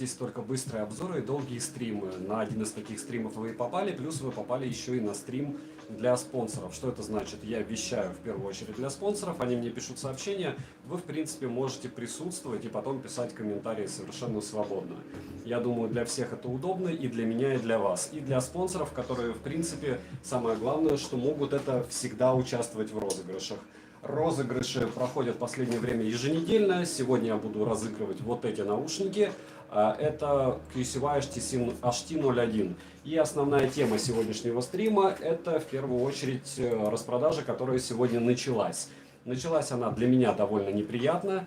Здесь только быстрые обзоры и долгие стримы. На один из таких стримов вы и попали, плюс вы попали еще и на стрим для спонсоров. Что это значит? Я вещаю в первую очередь для спонсоров, они мне пишут сообщения, вы в принципе можете присутствовать и потом писать комментарии совершенно свободно. Я думаю, для всех это удобно, и для меня, и для вас. И для спонсоров, которые в принципе самое главное, что могут это всегда участвовать в розыгрышах. Розыгрыши проходят в последнее время еженедельно. Сегодня я буду разыгрывать вот эти наушники. Это QCY HT01. И основная тема сегодняшнего стрима – это в первую очередь распродажа, которая сегодня началась. Началась она для меня довольно неприятно.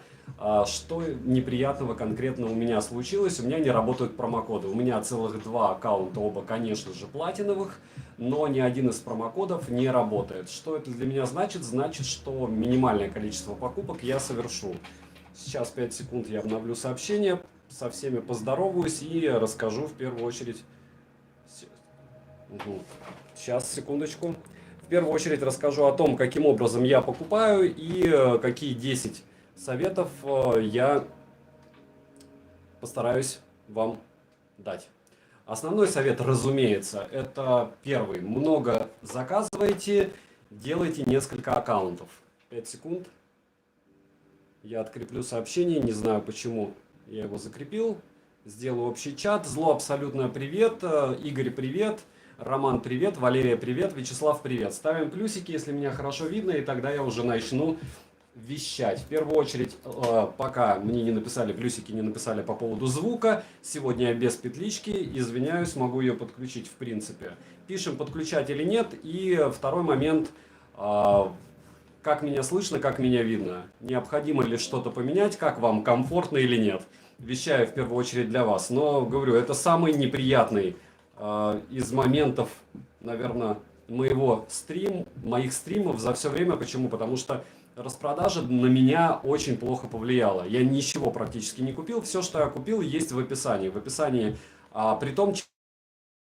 Что неприятного конкретно у меня случилось? У меня не работают промокоды. У меня целых два аккаунта, оба, конечно же, платиновых, но ни один из промокодов не работает. Что это для меня значит? Значит, что минимальное количество покупок я совершу. Сейчас 5 секунд я обновлю сообщение, со всеми поздороваюсь и расскажу в первую очередь... Сейчас, секундочку. В первую очередь расскажу о том, каким образом я покупаю и какие 10 советов я постараюсь вам дать. Основной совет, разумеется, это первый. Много заказывайте, делайте несколько аккаунтов. 5 секунд. Я откреплю сообщение, не знаю почему я его закрепил. Сделаю общий чат. Зло абсолютно привет. Игорь привет. Роман привет. Валерия привет. Вячеслав привет. Ставим плюсики, если меня хорошо видно, и тогда я уже начну вещать. В первую очередь, пока мне не написали плюсики, не написали по поводу звука. Сегодня я без петлички. Извиняюсь, могу ее подключить в принципе. Пишем, подключать или нет. И второй момент. Как меня слышно, как меня видно? Необходимо ли что-то поменять? Как вам, комфортно или нет? Вещаю в первую очередь для вас. Но, говорю, это самый неприятный из моментов, наверное, моих стримов за все время. Почему? Потому что распродажа на меня очень плохо повлияла. Я ничего практически не купил. Все, что я купил, есть в описании. В описании, притом,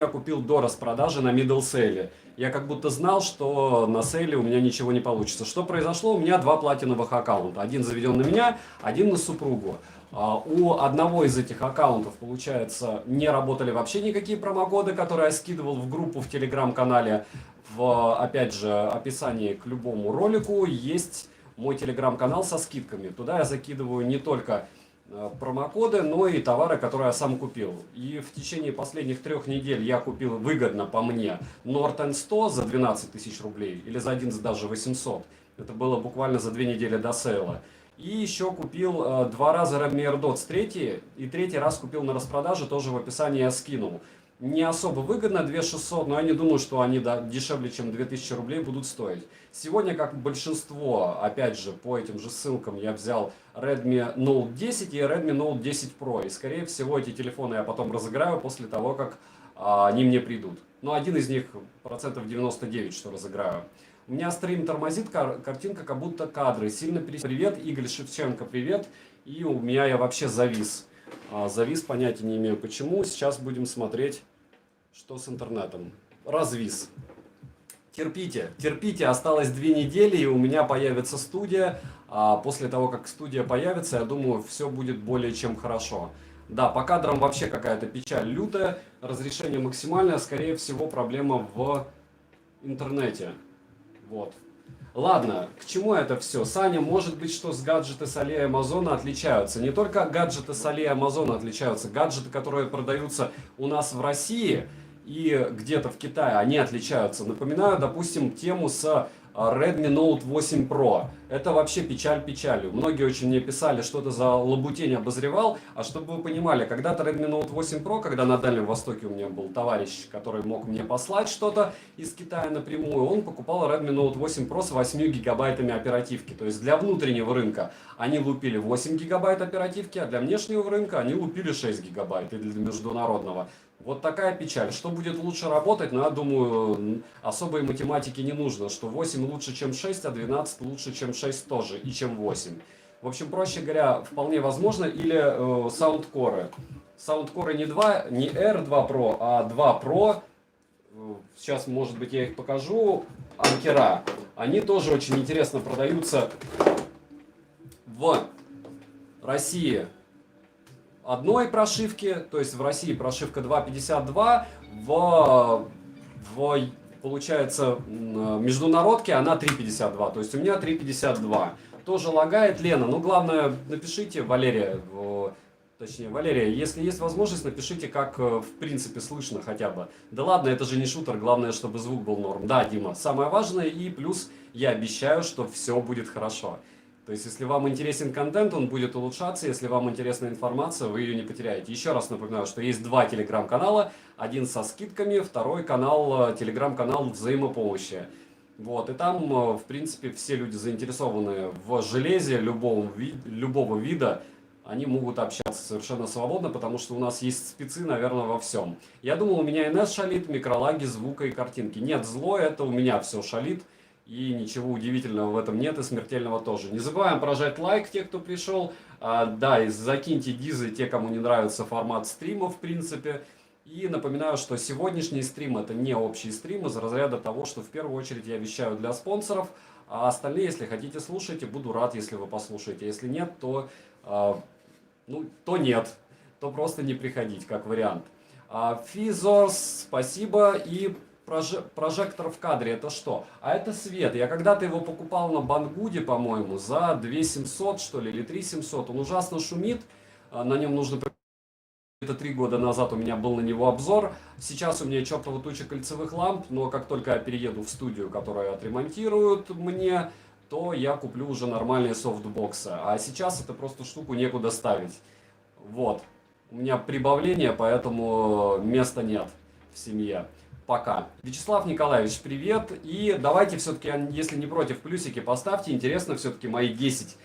я купил до распродажи на middle sale. Я как будто знал, что на сейле у меня ничего не получится. Что произошло? У меня два платиновых аккаунта. Один заведен на меня, один на супругу. У одного из этих аккаунтов, получается, не работали вообще никакие промокоды, которые я скидывал в группу в телеграм-канале. Опять же, описании к любому ролику есть мой телеграм-канал со скидками. Туда я закидываю не только промокоды, но и товары, которые я сам купил. И в течение последних 3 недель я купил выгодно по мне Norton 100 за 12 тысяч рублей, или за 11 даже 800. Это было буквально за 2 недели до сейла. И еще купил 2 раза Redmi AirDots 3, и 3-й раз купил на распродаже, тоже в описании я скинул. Не особо выгодно, 2600, но я не думаю, что они дешевле, чем 2000 рублей будут стоить. Сегодня, как большинство, опять же, по этим же ссылкам я взял Redmi Note 10 и Redmi Note 10 Pro. И, скорее всего, эти телефоны я потом разыграю после того, как они мне придут. Но один из них процентов 99, что разыграю. У меня стрим тормозит, картинка как будто кадры. Сильно привет, Игорь Шевченко, привет. И у меня я вообще завис. Завис, понятия не имею почему. Сейчас будем смотреть, что с интернетом. Развис. Терпите, терпите, осталось 2 недели, и у меня появится студия. После того, как студия появится, я думаю, все будет более чем хорошо. Да, по кадрам вообще какая-то печаль лютая. Разрешение максимальное, скорее всего, проблема в интернете. Вот. Ладно, к чему это все? Саня, может быть, что с гаджеты с Али Амазона отличаются? Не только гаджеты с Али Амазона отличаются, гаджеты, которые продаются у нас в России и где-то в Китае, они отличаются. Напоминаю, допустим, тему с Redmi Note 8 Pro. Это вообще печаль печалью. Многие очень мне писали, что это за лабутень обозревал. А чтобы вы понимали, когда-то Redmi Note 8 Pro, когда на Дальнем Востоке у меня был товарищ, который мог мне послать что-то из Китая напрямую, он покупал Redmi Note 8 Pro с 8 гигабайтами оперативки. То есть для внутреннего рынка они лупили 8 гигабайт оперативки, а для внешнего рынка они лупили 6 гигабайт, или для международного. Вот такая печаль. Что будет лучше работать? Ну, я думаю, особой математики не нужно, что 8 лучше, чем 6, а 12 лучше, чем 6 тоже, и чем 8. В общем, проще говоря, вполне возможно. Или саундкоры. Саундкоры не R2 Pro, а 2 Pro. Сейчас, может быть, я их покажу. Анкера. Они тоже очень интересно продаются в России. одной прошивки, то есть в России прошивка 2.52, в получается, международке она 3.52, то есть у меня 3.52. Тоже лагает Лена, ну главное напишите, Валерия, точнее, Валерия, если есть возможность, напишите, как в принципе слышно хотя бы. Да ладно, это же не шутер, главное, чтобы звук был норм. Да, Дима, самое важное, и плюс я обещаю, что все будет хорошо. То есть, если вам интересен контент, он будет улучшаться, если вам интересна информация, вы ее не потеряете. Еще раз напоминаю, что есть два телеграм-канала, один со скидками, второй канал, телеграм-канал взаимопомощи. Вот, и там, в принципе, все люди заинтересованные в железе любого вида, они могут общаться совершенно свободно, потому что у нас есть спецы, наверное, во всем. Я думал, у меня NS шалит, микролаги, звука и картинки. Нет, зло, это у меня все шалит. И ничего удивительного в этом нет, и смертельного тоже. Не забываем прожать лайк, те, кто пришел. Да, и закиньте дизы, те, кому не нравится формат стрима, в принципе. И напоминаю, что сегодняшний стрим это не общий стрим из разряда того, что в первую очередь я вещаю для спонсоров. А остальные, если хотите, слушайте. Буду рад, если вы послушаете. Если нет, то, то нет. То просто не приходить, как вариант. Физорс, спасибо. И прожектор в кадре это что? А это свет. Я когда-то его покупал на Бангуде, по-моему, за 2700 что ли, или 3700. Он ужасно шумит. На нем нужно... Это 3 года назад у меня был на него обзор. Сейчас у меня чертова туча кольцевых ламп, но как только я перееду в студию, которую отремонтируют мне, то я куплю уже нормальные софтбоксы. А сейчас эту просто штуку некуда ставить. Вот. У меня прибавление, поэтому места нет в семье. Пока. Вячеслав Николаевич, привет. И давайте все-таки, если не против, плюсики поставьте. Интересно все-таки мои 10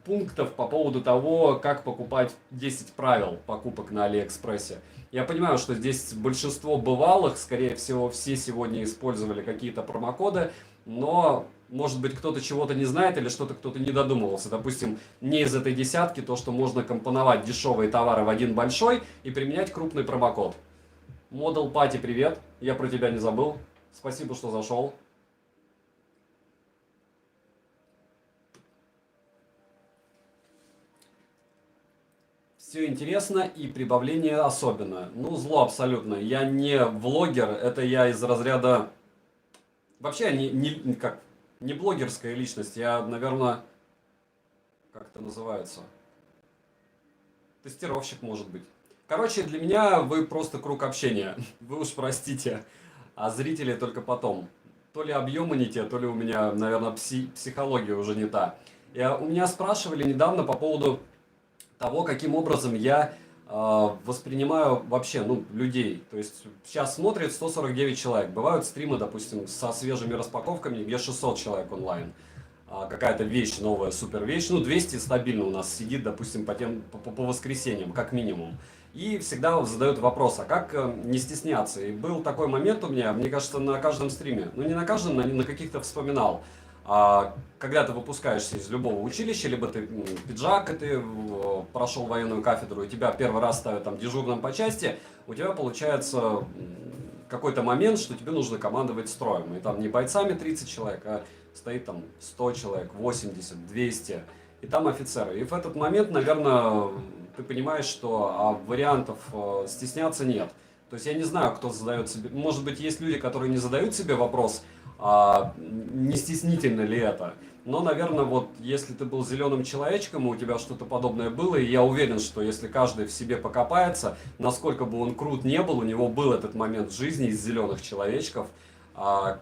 пунктов по поводу того, как покупать 10 правил покупок на Алиэкспрессе. Я понимаю, что здесь большинство бывалых, скорее всего, все сегодня использовали какие-то промокоды, но, может быть, кто-то чего-то не знает или что-то кто-то не додумывался. Допустим, не из этой десятки то, что можно компоновать дешевые товары в один большой и применять крупный промокод. Модел Пати, привет. Я про тебя не забыл. Спасибо, что зашел. Все интересно и прибавление особенно. Ну, зло абсолютно. Я не влогер, это я из разряда... Вообще, не блогерская личность. Я, наверное, как это называется? Тестировщик, может быть. Короче, для меня вы просто круг общения. Вы уж простите. А зрители только потом. То ли объемы не те, то ли у меня, наверное, психология уже не та. У меня спрашивали недавно по поводу того, каким образом я воспринимаю вообще людей. То есть сейчас смотрит 149 человек. Бывают стримы, допустим, со свежими распаковками, где 600 человек онлайн. Какая-то вещь, новая супер вещь. 200 стабильно у нас сидит, допустим, по воскресеньям, как минимум. И всегда задают вопрос, а как не стесняться? И был такой момент у меня, мне кажется, на каждом стриме, не на каждом, на каких-то вспоминал. Когда ты выпускаешься из любого училища, либо ты пиджак, и ты прошел военную кафедру, и тебя первый раз ставят там дежурным по части, у тебя получается какой-то момент, что тебе нужно командовать строем. И там не бойцами 30 человек, а стоит там 100 человек, 80, 200, и там офицеры. И в этот момент, наверное, ты понимаешь, что вариантов стесняться нет. То есть я не знаю, кто задает себе... Может быть, есть люди, которые не задают себе вопрос, не стеснительно ли это. Но, наверное, вот если ты был зеленым человечком, и у тебя что-то подобное было, и я уверен, что если каждый в себе покопается, насколько бы он крут не был, у него был этот момент в жизни из зеленых человечков,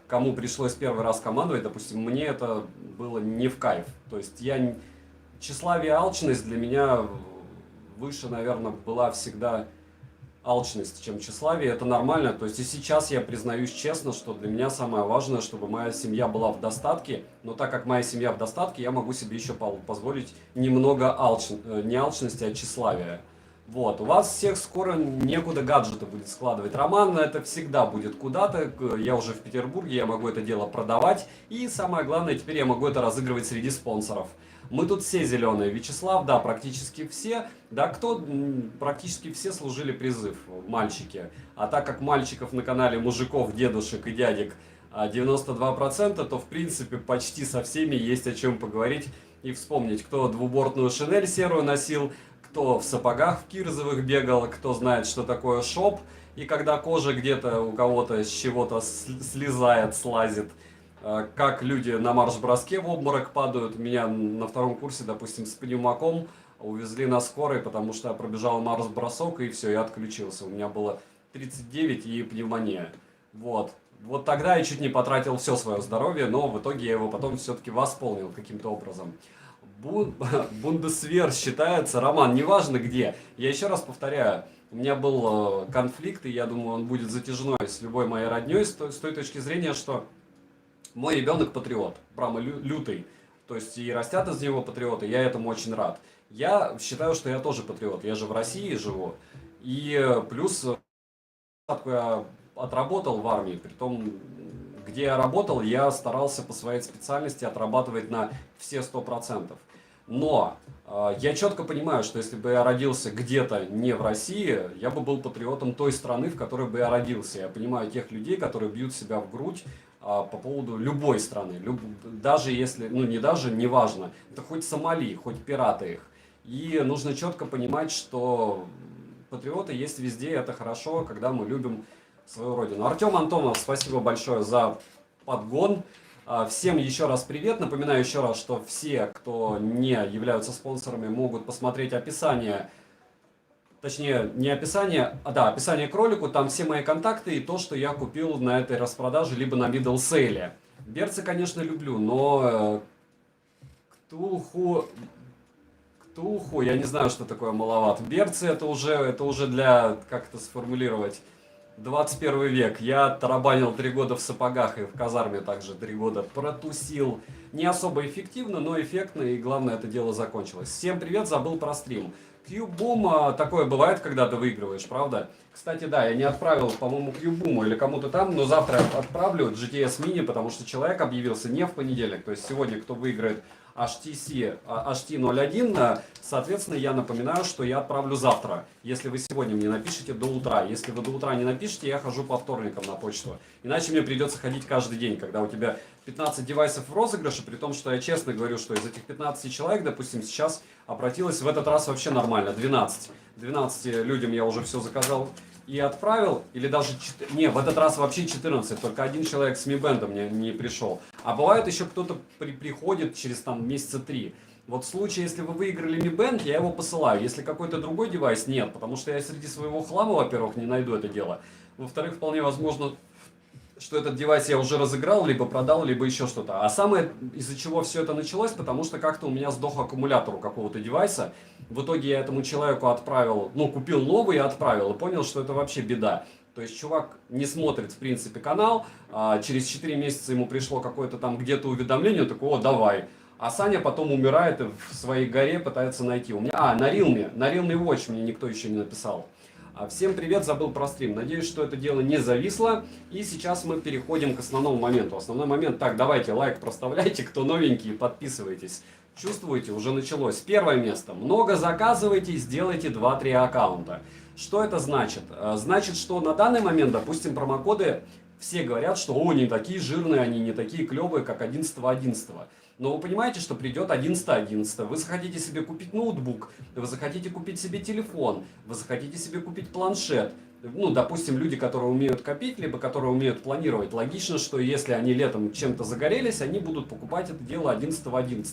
кому пришлось первый раз командовать, допустим, мне это было не в кайф. То есть тщеславие и алчность для меня выше, наверное, была всегда алчность, чем тщеславие. Это нормально. То есть и сейчас я признаюсь честно, что для меня самое важное, чтобы моя семья была в достатке. Но так как моя семья в достатке, я могу себе еще позволить немного не алчности, а тщеславия. Вот, у вас всех скоро некуда гаджеты будет складывать. Роман это всегда будет куда-то. Я уже в Петербурге, я могу это дело продавать. И самое главное, теперь я могу это разыгрывать среди спонсоров. Мы тут все зеленые. Вячеслав, да, практически все. Да, практически все служили призыв, мальчики. А так как мальчиков на канале мужиков, дедушек и дядек 92%, то в принципе почти со всеми есть о чем поговорить и вспомнить, кто двубортную шинель серую носил, кто в сапогах в кирзовых бегал, кто знает, что такое шоп. И когда кожа где-то у кого-то с чего-то слезает, слазит, как люди на марш-броске в обморок падают. Меня на втором курсе, допустим, с пневмоком увезли на скорой, потому что я пробежал марш-бросок, и все, я отключился. У меня было 39 и пневмония. Вот. Вот тогда я чуть не потратил все свое здоровье, но в итоге я его потом все-таки восполнил каким-то образом. Бундесвер считается, Роман, неважно где. Я еще раз повторяю, у меня был конфликт, и я думаю, он будет затяжной с любой моей родней, с той точки зрения, что мой ребенок патриот, прямо лютый. То есть и растят из него патриоты, я этому очень рад. Я считаю, что я тоже патриот, я же в России живу. И плюс я отработал в армии, при том, где я работал, я старался по своей специальности отрабатывать на все 100%. Но я четко понимаю, что если бы я родился где-то не в России, я бы был патриотом той страны, в которой бы я родился. Я понимаю тех людей, которые бьют себя в грудь по поводу любой страны. Даже если, ну не даже, не важно. Это хоть Сомали, хоть пираты их. И нужно четко понимать, что патриоты есть везде, это хорошо, когда мы любим свою родину. Артем Антонов, спасибо большое за подгон. Всем еще раз привет. Напоминаю еще раз, что все, кто не являются спонсорами, могут посмотреть описание, точнее не описание, описание к ролику. Там все мои контакты и то, что я купил на этой распродаже, либо на middle sale. Берцы, конечно, люблю, но Ктулху, я не знаю, что такое маловато. Берцы это уже для, как это сформулировать, 21 век. Я тарабанил 3 года в сапогах и в казарме также 3 года протусил. Не особо эффективно, но эффектно, и главное, это дело закончилось. Всем привет, забыл про стрим. Кьюбум, такое бывает, когда ты выигрываешь, правда? Кстати, да, я не отправил, по-моему, Кьюбуму или кому-то там, но завтра отправлю GTS Mini, потому что человек объявился не в понедельник. То есть сегодня, кто выиграет HT01, соответственно, я напоминаю, что я отправлю завтра, если вы сегодня мне напишите до утра. Если вы до утра не напишите, я хожу по вторникам на почту. Иначе мне придется ходить каждый день, когда у тебя 15 девайсов в розыгрыше, при том, что я честно говорю, что из этих 15 человек, допустим, сейчас обратилось в этот раз вообще нормально, 12. 12 людям я уже все заказал и отправил, или даже, не, в этот раз вообще 14, только один человек с Mi Band мне не пришел. А бывает еще кто-то приходит через там месяца 3. Вот в случае, если вы выиграли Mi Band, я его посылаю. Если какой-то другой девайс, нет, потому что я среди своего хлама, во-первых, не найду это дело. Во-вторых, вполне возможно, что этот девайс я уже разыграл, либо продал, либо еще что-то. А самое, из-за чего все это началось, потому что как-то у меня сдох аккумулятор у какого-то девайса. В итоге я этому человеку отправил, ну, купил новый и отправил, и понял, что это вообще беда. То есть чувак не смотрит, в принципе, канал, через 4 месяца ему пришло какое-то там где-то уведомление, такое, о, давай. А Саня потом умирает и в своей горе пытается найти. У меня, на Realme Watch мне никто еще не написал. Всем привет, забыл про стрим. Надеюсь, что это дело не зависло. И сейчас мы переходим к основному моменту. Основной момент, так, давайте лайк проставляйте, кто новенький, подписывайтесь. Чувствуете, уже началось. Первое место. Много заказывайте, сделайте 2-3 аккаунта. Что это значит? Значит, что на данный момент, допустим, промокоды, все говорят, что о, не такие жирные, они не такие клевые, как 11.11. Но вы понимаете, что придет 11.11, вы захотите себе купить ноутбук, вы захотите купить себе телефон, вы захотите себе купить планшет. Ну, допустим, люди, которые умеют копить, либо которые умеют планировать. Логично, что если они летом чем-то загорелись, они будут покупать это дело 11.11.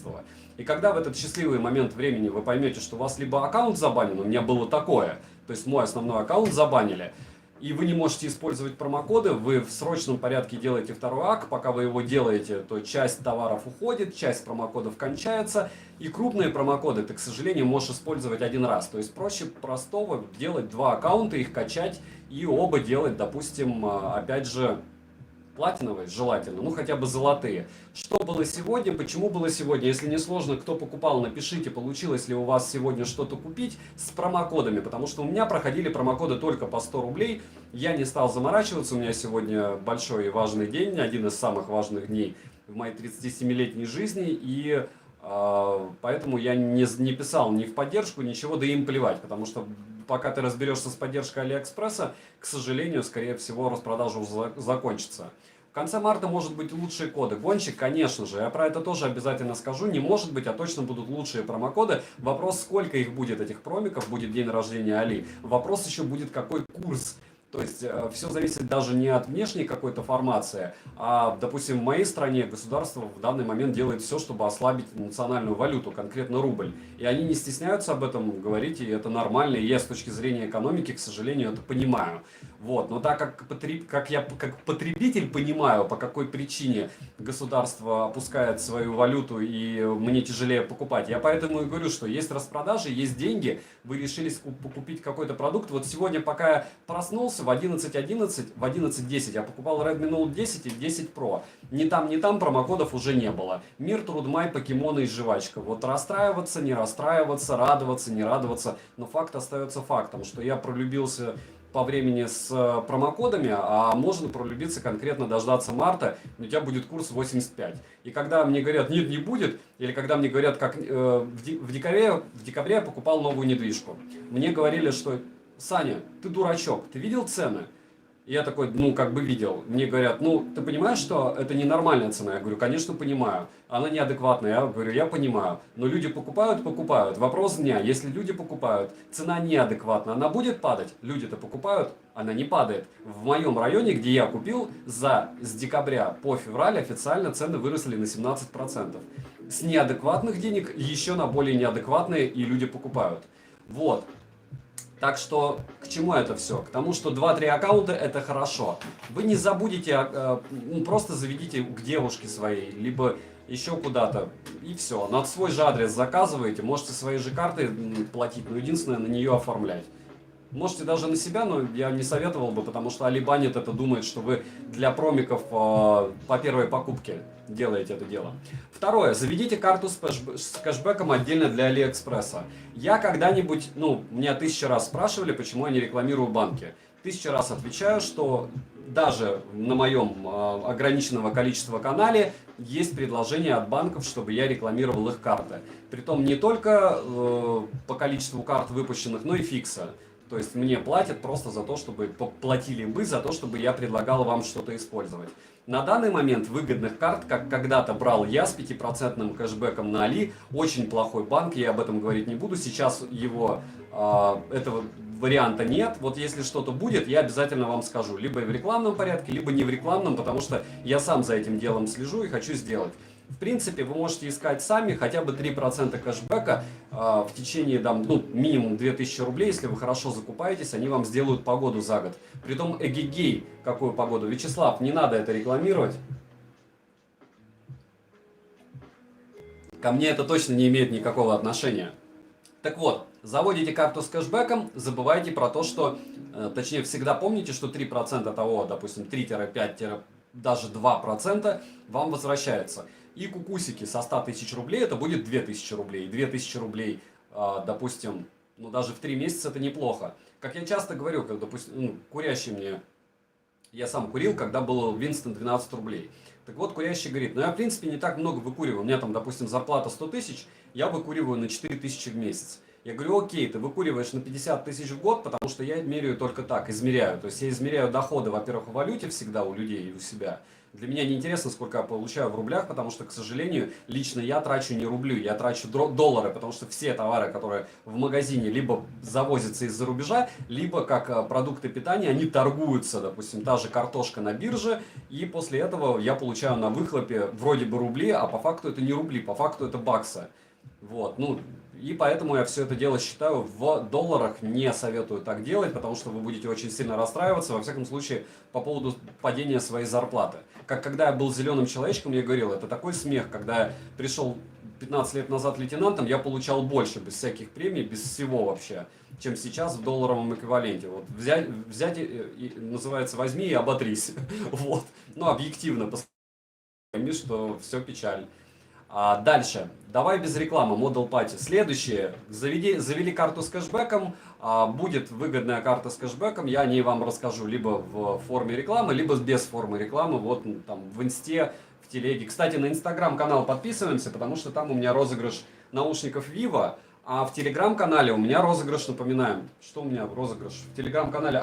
И когда в этот счастливый момент времени вы поймете, что у вас либо аккаунт забанен, у меня было такое, то есть мой основной аккаунт забанили, и вы не можете использовать промокоды, вы в срочном порядке делаете второй ак, пока вы его делаете, то часть товаров уходит, часть промокодов кончается, и крупные промокоды ты, к сожалению, можешь использовать один раз. То есть проще простого делать 2 аккаунта, их качать и оба делать, допустим, опять же, платиновые, желательно, ну хотя бы золотые. Что было сегодня, почему было сегодня? Если не сложно, кто покупал, напишите, получилось ли у вас сегодня что-то купить с промокодами, потому что у меня проходили промокоды только по 100 рублей. Я не стал заморачиваться, у меня сегодня большой и важный день, один из самых важных дней в моей 37-летней жизни, и поэтому я не писал ни в поддержку, ничего, да им плевать, потому что пока ты разберешься с поддержкой Алиэкспресса, к сожалению, скорее всего, распродажа уже закончится. конце марта может быть лучшие коды. Гонщик, конечно же, я про это тоже обязательно скажу. Не может быть, а точно будут лучшие промокоды. Вопрос, сколько их будет, этих промиков, будет день рождения Али. Вопрос еще будет, какой курс. То есть все зависит даже не от внешней какой-то формации, а, допустим, в моей стране государство в данный момент делает все, чтобы ослабить национальную валюту, конкретно рубль. И они не стесняются об этом говорить, и это нормально. И я с точки зрения экономики, к сожалению, это понимаю. Вот. Но так как я как потребитель понимаю, по какой причине государство опускает свою валюту и мне тяжелее покупать, я поэтому и говорю, что есть распродажи, есть деньги, вы решили купить какой-то продукт. Вот сегодня, пока я проснулся, в 11.10 я покупал Redmi Note 10 и 10 Pro. Ни там промокодов уже не было. Мир, Трудмай, покемоны и жвачка. Вот расстраиваться, не расстраиваться, радоваться, не радоваться. Но факт остается фактом, что я пролюбился по времени с промокодами, а можно пролюбиться конкретно дождаться марта, у тебя будет курс 85. И когда мне говорят, нет, не будет, или когда мне говорят, как в декабре я покупал новую недвижку, мне говорили, что Саня, ты дурачок, ты видел цены? И я такой, ну, как бы видел. Мне говорят, ну, ты понимаешь, что это ненормальная цена? Я говорю, конечно, понимаю. Она неадекватная. Я говорю, я понимаю. Но люди покупают. Вопрос дня, если люди покупают, цена неадекватна, она будет падать? Люди-то покупают, она не падает. В моем районе, где я купил, с декабря по февраль официально цены выросли на 17%. С неадекватных денег еще на более неадекватные, и люди покупают. Вот. Так что, к чему это все? К тому, что 2-3 аккаунта это хорошо. Вы не забудете, просто заведите к девушке своей, либо еще куда-то, и все. На свой же адрес заказываете, можете свои же карты платить, но единственное, на нее оформлять. Можете даже на себя, но я не советовал бы, потому что Алибанит это думает, что вы для промиков по первой покупке делаете это дело. Второе. Заведите карту с кэшбэком отдельно для Алиэкспресса. Я когда-нибудь, меня 1000 раз спрашивали, почему я не рекламирую банки. 1000 раз отвечаю, что даже на моем ограниченного количества канале есть предложение от банков, чтобы я рекламировал их карты. Притом не только по количеству карт выпущенных, но и фикса. То есть мне платят просто за то, чтобы платили бы за то, чтобы я предлагал вам что-то использовать. На данный момент выгодных карт, как когда-то брал я с 5% кэшбэком на Али, очень плохой банк, я об этом говорить не буду. Сейчас этого варианта нет. Вот если что-то будет, я обязательно вам скажу. Либо в рекламном порядке, либо не в рекламном, потому что я сам за этим делом слежу и хочу сделать. В принципе, вы можете искать сами хотя бы 3% кэшбэка в течение минимум 2000 рублей. Если вы хорошо закупаетесь, они вам сделают погоду за год. Притом эгегей, какую погоду. Вячеслав, не надо это рекламировать. Ко мне это точно не имеет никакого отношения. Так вот, заводите карту с кэшбэком, забывайте про то, что, точнее всегда помните, что 3% того, допустим 3-5, даже 2% вам возвращается. И кукусики со 100 тысяч рублей это будет 2000 рублей. 2000 рублей, допустим, даже в 3 месяца это неплохо. Как я часто говорю, как, допустим, курящий мне, я сам курил, когда был Winston 12 рублей. Так вот, курящий говорит, я в принципе не так много выкуриваю. У меня там, допустим, зарплата 100 тысяч, я выкуриваю на 4000 в месяц. Я говорю, окей, ты выкуриваешь на 50 тысяч в год, потому что я меряю только так, измеряю. То есть я измеряю доходы, во-первых, в валюте всегда у людей и у себя. Для меня не интересно, сколько я получаю в рублях, потому что, к сожалению, лично я трачу не рубли, я трачу доллары, потому что все товары, которые в магазине либо завозятся из-за рубежа, либо как продукты питания, они торгуются, допустим, та же картошка на бирже, и после этого я получаю на выхлопе вроде бы рубли, а по факту это не рубли, по факту это баксы. Вот, и поэтому я все это дело считаю в долларах, не советую так делать, потому что вы будете очень сильно расстраиваться, во всяком случае, по поводу падения своей зарплаты. Как когда я был зеленым человечком, я говорил, это такой смех, когда я пришел 15 лет назад лейтенантом, я получал больше, без всяких премий, без всего вообще, чем сейчас в долларовом эквиваленте. Вот взять называется, возьми и оботрись. Вот. Объективно, пойми, что все печаль. Дальше. Давай без рекламы, Model Party. Следующее. Завели карту с кэшбэком. Будет выгодная карта с кэшбэком. Я о ней вам расскажу либо в форме рекламы, либо без формы рекламы. Вот там в инсте, в телеге. Кстати, на инстаграм-канал подписываемся, потому что там у меня розыгрыш наушников Vivo. А в телеграм-канале у меня розыгрыш, напоминаем. Что у меня розыгрыш? В телеграм-канале,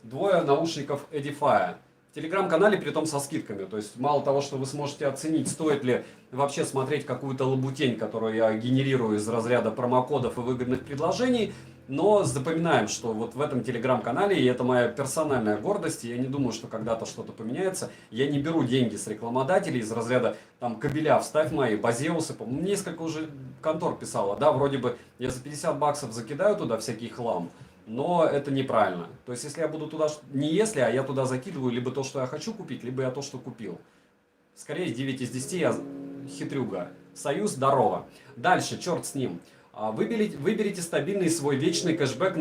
2 наушников Edify. В телеграм-канале, при том со скидками. То есть мало того, что вы сможете оценить, стоит ли вообще смотреть какую-то лабутень, которую я генерирую из разряда промокодов и выгодных предложений, но запоминаем, что вот в этом телеграм-канале, и это моя персональная гордость, и я не думаю, что когда-то что-то поменяется, я не беру деньги с рекламодателей из разряда там кабеля вставь мои, базеусы, несколько уже контор писало, да, вроде бы я за 50 баксов закидаю туда всякий хлам, но это неправильно. То есть, если я буду туда, не если, а я туда закидываю либо то, что я хочу купить, либо я то, что купил. Скорее, 9 из 10 я хитрюга. Союз, здорово. Дальше, черт с ним. Выберите стабильный свой вечный кэшбэк,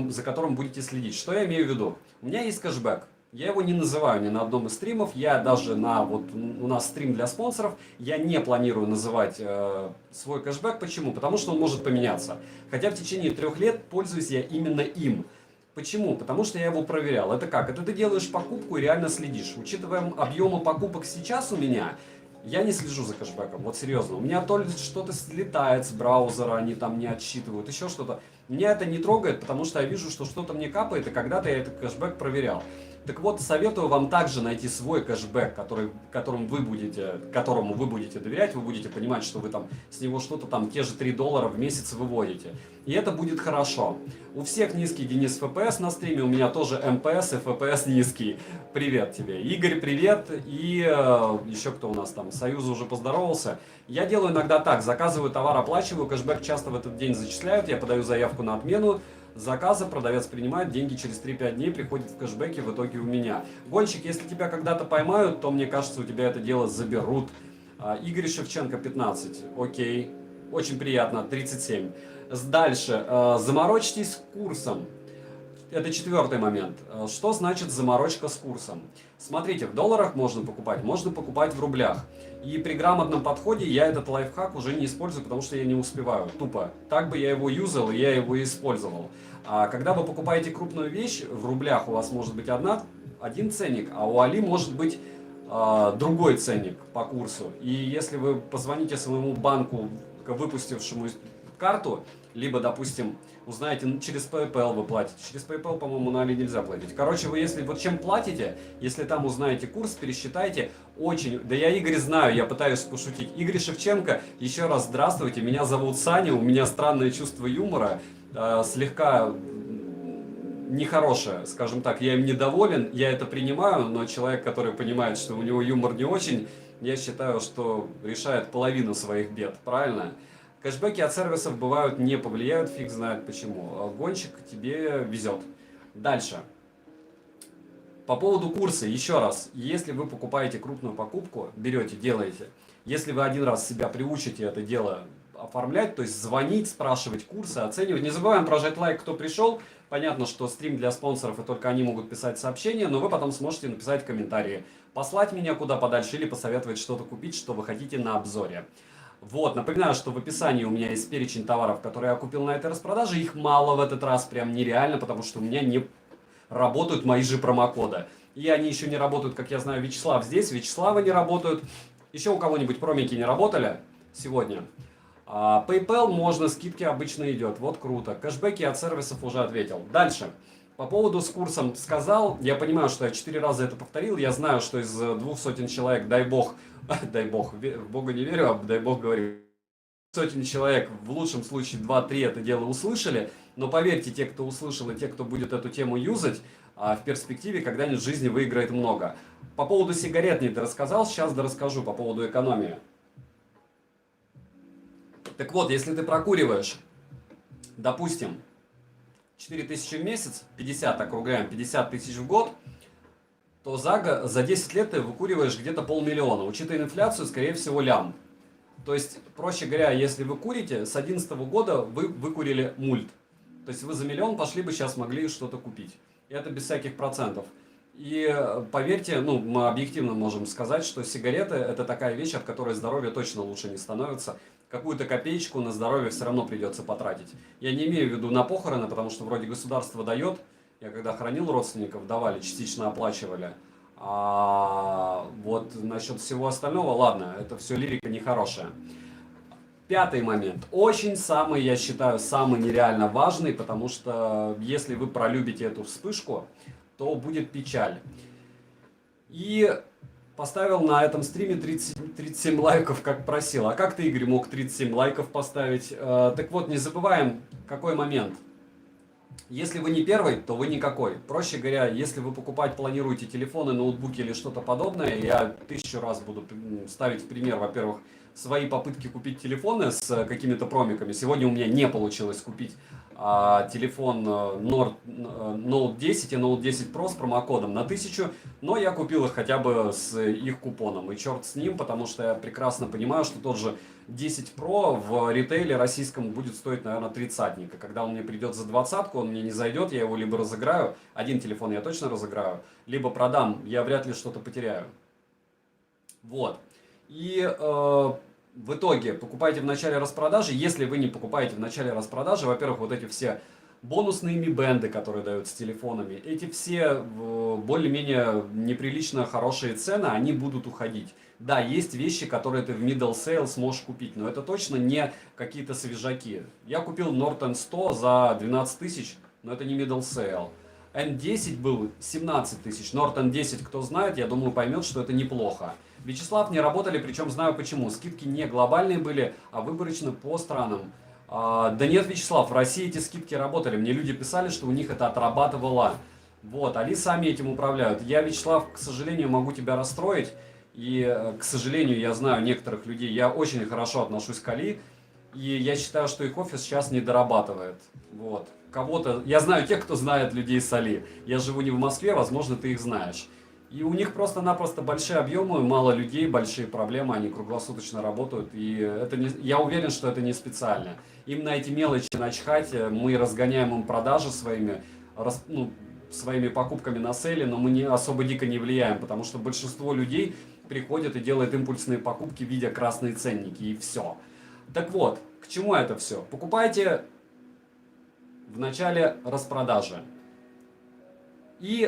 за которым будете следить. Что я имею в виду? У меня есть кэшбэк. Я его не называю ни на одном из стримов. Я даже у нас стрим для спонсоров, я не планирую называть свой кэшбэк. Почему? Потому что он может поменяться. Хотя в течение 3 лет пользуюсь я именно им. Почему? Потому что я его проверял. Это как? Это ты делаешь покупку и реально следишь. Учитывая объемы покупок сейчас у меня, я не слежу за кэшбэком, вот серьезно. У меня то ли что-то слетает с браузера, они там не отсчитывают, еще что-то. Меня это не трогает, потому что я вижу, что что-то мне капает, и когда-то я этот кэшбэк проверял. Так вот, советую вам также найти свой кэшбэк, которому вы будете доверять, вы будете понимать, что вы там с него что-то там, те же $3 в месяц выводите. И это будет хорошо. У всех низкий, Денис, ФПС на стриме, у меня тоже МПС и ФПС низкий. Привет тебе. Игорь, привет. И еще кто у нас там, Союз уже поздоровался. Я делаю иногда так, заказываю товар, оплачиваю, кэшбэк часто в этот день зачисляют, я подаю заявку на отмену заказа, продавец принимает, деньги через 3-5 дней приходят в кэшбэке в итоге у меня. Гонщик, если тебя когда-то поймают, то мне кажется, у тебя это дело заберут. Игорь Шевченко, 15, окей, очень приятно, 37. Дальше, заморочьтесь курсом. Это 4-й момент. Что значит заморочка с курсом? Смотрите, в долларах можно покупать в рублях. И при грамотном подходе я этот лайфхак уже не использую, потому что я не успеваю. Тупо. Так бы я его юзал, и я его использовал. А когда вы покупаете крупную вещь, в рублях у вас может быть один ценник, а у Али может быть другой ценник по курсу. И если вы позвоните своему банку, выпустившему карту, либо, допустим, узнаете, через PayPal вы платите. Через PayPal, по-моему, на Али нельзя платить. Короче, вы если вот чем платите, если там узнаете курс, пересчитайте. Очень... Да я Игорь знаю, я пытаюсь пошутить. Игорь Шевченко, еще раз здравствуйте. Меня зовут Саня, у меня странное чувство юмора. Слегка нехорошее, скажем так. Я им недоволен, я это принимаю, но человек, который понимает, что у него юмор не очень, я считаю, что решает половину своих бед. Правильно? Кэшбэки от сервисов бывают не повлияют, фиг знает почему. Гонщик, тебе везет. Дальше. По поводу курса, еще раз. Если вы покупаете крупную покупку, берете, делаете. Если вы один раз себя приучите это дело оформлять, то есть звонить, спрашивать курсы, оценивать. Не забываем прожать лайк, кто пришел. Понятно, что стрим для спонсоров, и только они могут писать сообщения, но вы потом сможете написать комментарии. Послать меня куда подальше или посоветовать что-то купить, что вы хотите на обзоре. Вот, напоминаю, что в описании у меня есть перечень товаров, которые я купил на этой распродаже. Их мало в этот раз, прям нереально, потому что у меня не работают мои же промокоды. И они еще не работают, как я знаю, Вячеслав здесь, Вячеслава не работают. Еще у кого-нибудь промики не работали сегодня? PayPal можно, скидки обычно идет, вот круто. Кэшбэки от сервисов уже ответил. Дальше. По поводу с курсом сказал, я понимаю, что я 4 раза это повторил, я знаю, что из 200 человек, дай бог, в Бога не верю, а дай бог говорю, сотен человек, в лучшем случае 2-3 это дело услышали, но поверьте, те, кто услышал и те, кто будет эту тему юзать, в перспективе когда-нибудь в жизни выиграет много. По поводу сигарет не дорассказал, сейчас дорасскажу по поводу экономии. Так вот, если ты прокуриваешь, допустим, 4000 в месяц, 50 округляем, 50 тысяч в год, то за 10 лет ты выкуриваешь где-то 500 000. Учитывая инфляцию, скорее всего, лям. То есть, проще говоря, если вы курите, с 2011 года вы выкурили мульт. То есть вы за 1 000 000 пошли бы сейчас могли что-то купить. И это без всяких процентов. И поверьте, мы объективно можем сказать, что сигареты это такая вещь, от которой здоровье точно лучше не становится. Какую-то копеечку на здоровье все равно придется потратить. Я не имею в виду на похороны, потому что вроде государство дает. Я когда хоронил родственников, давали, частично оплачивали. А вот насчет всего остального, ладно, это все лирика нехорошая. 5-й момент. Очень самый, я считаю, самый нереально важный, потому что если вы пролюбите эту вспышку, то будет печаль. И поставил на этом стриме 37 лайков, как просил. А как ты, Игорь, мог 37 лайков поставить? Так вот, не забываем, какой момент. Если вы не первый, то вы никакой. Проще говоря, если вы покупать планируете телефоны, ноутбуки или что-то подобное, я 1000 раз буду ставить в пример, во-первых, свои попытки купить телефоны с какими-то промиками. Сегодня у меня не получилось купить телефон Note 10 и Note 10 Pro с промокодом на 1000, но я купил их хотя бы с их купоном. И черт с ним, потому что я прекрасно понимаю, что тот же 10 Pro в ритейле российском будет стоить, наверное, 30-ник. Когда он мне придет за 20-ку, он мне не зайдет, я его либо разыграю, один телефон я точно разыграю, либо продам, я вряд ли что-то потеряю. Вот. И в итоге покупайте в начале распродажи. Если вы не покупаете в начале распродажи, во-первых, вот эти все бонусные ми-бенды, которые дают с телефонами, эти все более-менее неприлично хорошие цены, они будут уходить. Да, есть вещи, которые ты в middle sale сможешь купить, но это точно не какие-то свежаки. Я купил Norton 100 за 12 тысяч, но это не middle sale. N10 был 17 тысяч. Norton 10, кто знает, я думаю, поймет, что это неплохо. Вячеслав, не работали, причем знаю почему. Скидки не глобальные были, а выборочно по странам. Да нет, Вячеслав, в России эти скидки работали. Мне люди писали, что у них это отрабатывало. Вот, они сами этим управляют. Я, Вячеслав, к сожалению, могу тебя расстроить. И, к сожалению, я знаю некоторых людей. Я очень хорошо отношусь к Али. И я считаю, что их офис сейчас не дорабатывает. Вот. Кого-то... Я знаю тех, кто знает людей с Али. Я живу не в Москве, возможно, ты их знаешь. И у них просто-напросто большие объемы, мало людей, большие проблемы, они круглосуточно работают. И это не, я уверен, что это не специально. Им на эти мелочи начхать, мы разгоняем им продажи своими покупками на сейле, но мы не особо дико не влияем, потому что большинство людей приходят и делают импульсные покупки, видя красные ценники, и все. Так вот, к чему это все? Покупайте в начале распродажи. И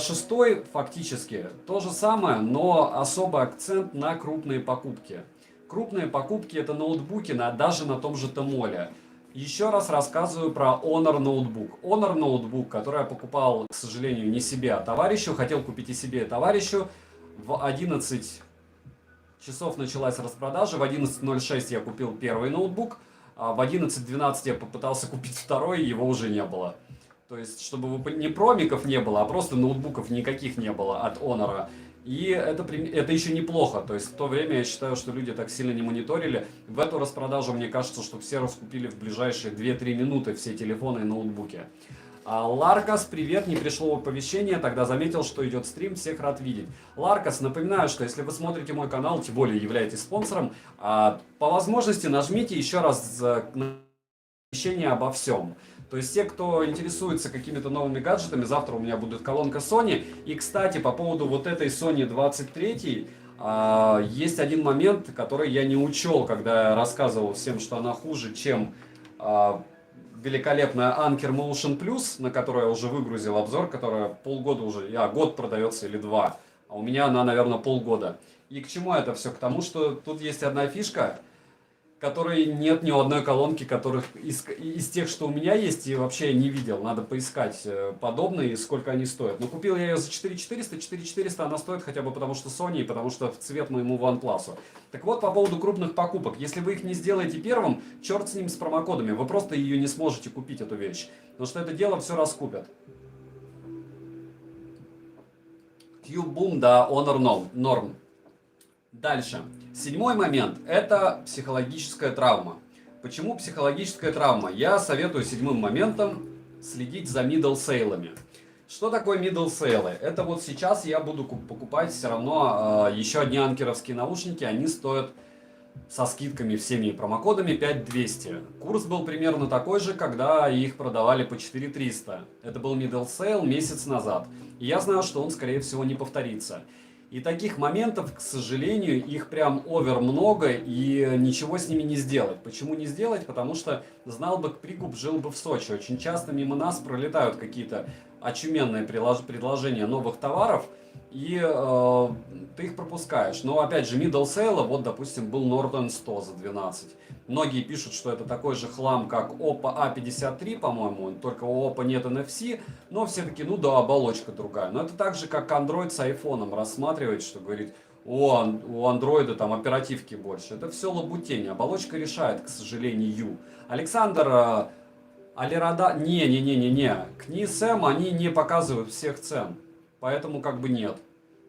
шестой фактически то же самое, но особый акцент на крупные покупки. Крупные покупки это ноутбуки даже на том же Тмоле. Еще раз рассказываю про Honor ноутбук. Honor ноутбук, который я покупал, к сожалению, не себе, а товарищу. Хотел купить и себе, и товарищу. В 11 часов началась распродажа. В 11:06 я купил первый ноутбук. А в 11:12 я попытался купить второй, его уже не было. То есть, чтобы не промиков не было, а просто ноутбуков никаких не было от Honor. И это еще неплохо. То есть, в то время я считаю, что люди так сильно не мониторили. В эту распродажу, мне кажется, что все раскупили в ближайшие 2-3 минуты все телефоны и ноутбуки. Ларкас, привет, не пришло оповещение, тогда заметил, что идет стрим, всех рад видеть. Ларкас, напоминаю, что если вы смотрите мой канал, тем более являетесь спонсором, по возможности нажмите еще раз оповещение обо всем. То есть те, кто интересуется какими-то новыми гаджетами, завтра у меня будет колонка Sony. И, кстати, по поводу вот этой Sony 23, есть один момент, который я не учел, когда я рассказывал всем, что она хуже, чем великолепная Anker Motion Plus, на которую я уже выгрузил обзор, которая полгода уже, год продается или 2, а у меня она, наверное, полгода. И к чему это все? К тому, что тут есть одна фишка, которой нет ни одной колонки, которых из тех, что у меня есть, и вообще я не видел. Надо поискать подобные, сколько они стоят. Но купил я ее за 4400. 4400 она стоит хотя бы потому, что Sony, и потому что в цвет моему OnePlus. Так вот, по поводу крупных покупок. Если вы их не сделаете первым, черт с ним с промокодами. Вы просто ее не сможете купить, эту вещь. Потому что это дело все раскупят. Q-Boom, да, Honor Norm. Дальше. 7-й момент – это психологическая травма. Почему психологическая травма? Я советую 7-м моментом следить за middle сейлами. Что такое middle сейлы? Это вот сейчас я буду покупать все равно еще одни анкеровские наушники. Они стоят со скидками всеми промокодами 5200. Курс был примерно такой же, когда их продавали по 4300. Это был middle сейл месяц назад. И я знаю, что он, скорее всего, не повторится. И таких моментов, к сожалению, их прям овер много, и ничего с ними не сделать. Почему не сделать? Потому что знал бы прикуп, жил бы в Сочи. Очень часто мимо нас пролетают какие-то очуменные предложения новых товаров, и ты их пропускаешь. Но опять же, middle sale, вот допустим, был Norton 100 за 12. Многие пишут, что это такой же хлам, как Oppo A53, по-моему, только у Oppo нет NFC, но все таки, ну да, оболочка другая. Но это так же, как Android с iPhone рассматривать, что говорит, у андроида там оперативки больше. Это все лабутень, оболочка решает, к сожалению. Александр, Алирада, не, Кни Сэм, они не показывают всех цен, поэтому как бы нет.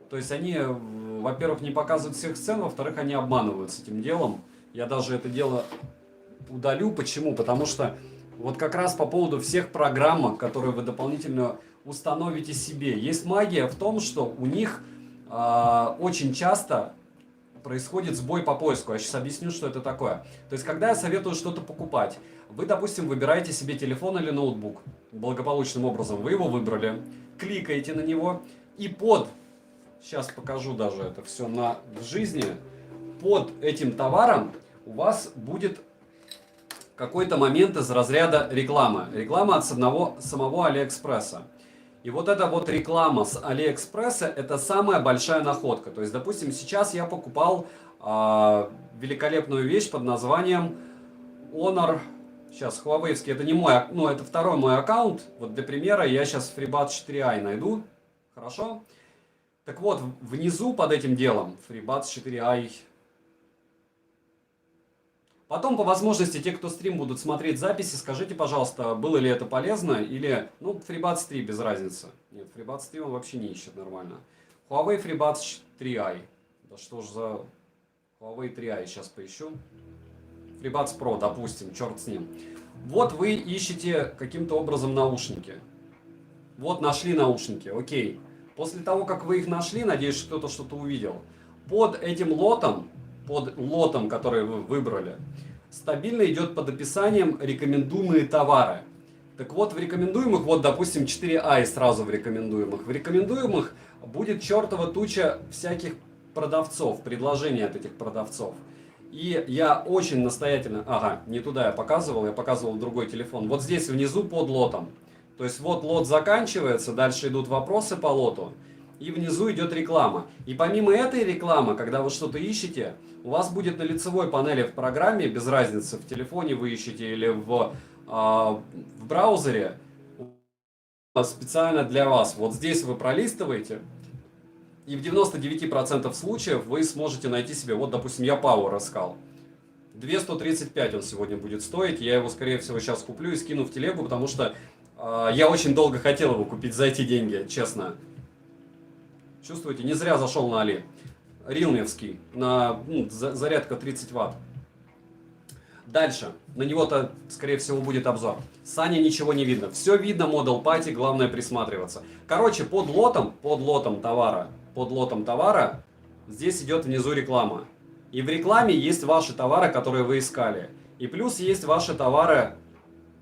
То есть они, во-первых, не показывают всех цен, во-вторых, они обманывают с этим делом. Я даже это дело удалю. Почему? Потому что вот как раз по поводу всех программ, которые вы дополнительно установите себе, есть магия в том, что у них очень часто происходит сбой по поиску. Я сейчас объясню, что это такое. То есть, когда я советую что-то покупать, вы, допустим, выбираете себе телефон или ноутбук. Благополучным образом вы его выбрали, кликаете на него, и сейчас покажу даже это все в жизни, под этим товаром у вас будет какой-то момент из разряда рекламы. Реклама от самого Алиэкспресса. И вот эта вот реклама с Алиэкспресса, это самая большая находка. То есть, допустим, сейчас я покупал великолепную вещь под названием Honor. Сейчас, Huawei-вский, это не мой, ну это второй мой аккаунт. Вот для примера я сейчас FreeBuds 4i найду. Хорошо? Так вот, внизу под этим делом FreeBuds 4i. Потом, по возможности, те, кто стрим будут смотреть записи, скажите, пожалуйста, было ли это полезно или... Ну, FreeBuds 3 без разницы. Нет, FreeBuds 3 он вообще не ищет нормально. Huawei FreeBuds 3i. Да что ж за... Huawei 3i сейчас поищу. FreeBuds Pro, допустим, черт с ним. Вот вы ищете каким-то образом наушники. Вот нашли наушники, окей. После того, как вы их нашли, надеюсь, что кто-то что-то увидел. Под этим лотом, который вы выбрали, стабильно идет под описанием рекомендуемые товары. Так вот, в рекомендуемых, вот, допустим, 4i сразу в рекомендуемых. В рекомендуемых будет чертова туча всяких продавцов, предложений от этих продавцов. И я очень настоятельно... Ага, не туда я показывал другой телефон. Вот здесь внизу под лотом. То есть вот лот заканчивается, дальше идут вопросы по лоту. И внизу идет реклама. И помимо этой рекламы, когда вы что-то ищете, у вас будет на лицевой панели в программе, без разницы, в телефоне вы ищете или в браузере, специально для вас. Вот здесь вы пролистываете, и в 99% случаев вы сможете найти себе, вот, допустим, я Power искал. 235 он сегодня будет стоить, я его, скорее всего, сейчас куплю и скину в телегу, потому что я очень долго хотел его купить за эти деньги, честно. Чувствуете, не зря зашел на Али. Рилмевский, зарядка 30 Вт. Дальше, на него-то, скорее всего, будет обзор. Саня ничего не видно. Все видно, Model Party, главное присматриваться. Короче, под лотом товара, здесь идет внизу реклама. И в рекламе есть ваши товары, которые вы искали. И плюс есть ваши товары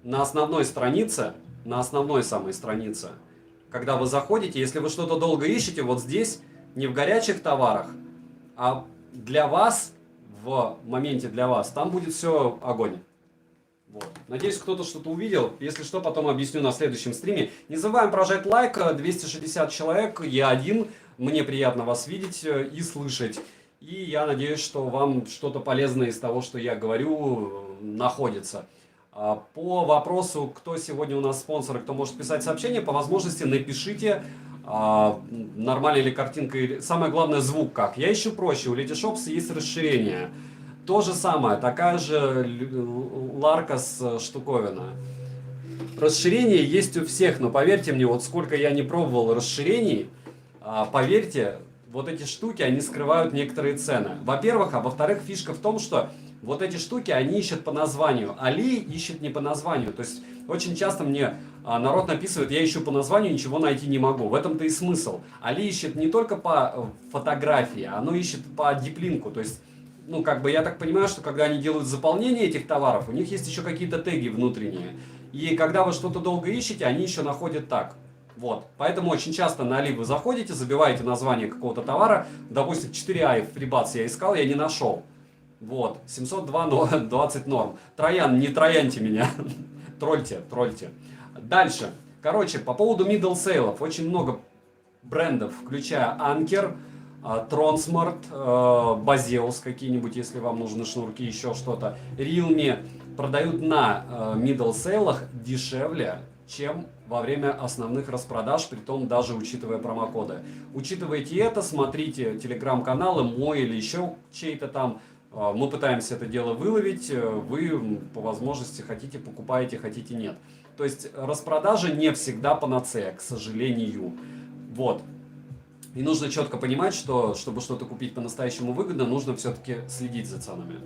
на основной странице, на основной самой странице. Когда вы заходите, если вы что-то долго ищете, вот здесь, не в горячих товарах, а для вас, в моменте для вас, там будет все огонь. Вот. Надеюсь, кто-то что-то увидел. Если что, потом объясню на следующем стриме. Не забываем прожать лайк. 260 человек, я один. Мне приятно вас видеть и слышать. И я надеюсь, что вам что-то полезное из того, что я говорю, находится. По вопросу, кто сегодня у нас спонсор и кто может писать сообщения, по возможности напишите, нормальная ли картинка, или самое главное, звук как. Я ищу проще, у Letyshops есть расширение. То же самое, такая же Larkas штуковина. Расширение есть у всех, но поверьте мне, вот сколько я не пробовал расширений, поверьте, вот эти штуки, они скрывают некоторые цены. Во-первых, а во-вторых, фишка в том, что вот эти штуки, они ищут по названию. Али ищет не по названию. То есть очень часто мне народ написывает, я ищу по названию, ничего найти не могу. В этом-то и смысл. Али ищет не только по фотографии, оно ищет по диплинку. То есть, ну, как бы я так понимаю, что когда они делают заполнение этих товаров, у них есть еще какие-то теги внутренние. И когда вы что-то долго ищете, они еще находят так. Вот. Поэтому очень часто на Али вы заходите, забиваете название какого-то товара. Допустим, 4i FreeBuds я искал, я не нашел. Вот. 702,20 норм. Троян, не трояньте меня. Трольте. Дальше. Короче, по поводу middle сейлов. Очень много брендов, включая Anker, Tronsmart, Baseus какие-нибудь, если вам нужны шнурки, еще что-то. Realme продают на middle сейлах дешевле, чем во время основных распродаж, притом даже учитывая промокоды. Учитывайте это, смотрите телеграм-каналы мой или еще чей-то там. Мы пытаемся это дело выловить, вы по возможности хотите покупаете, хотите нет. То есть распродажи не всегда панацея, к сожалению. Вот. И нужно четко понимать, что чтобы что-то купить по-настоящему выгодно, нужно все-таки следить за ценами.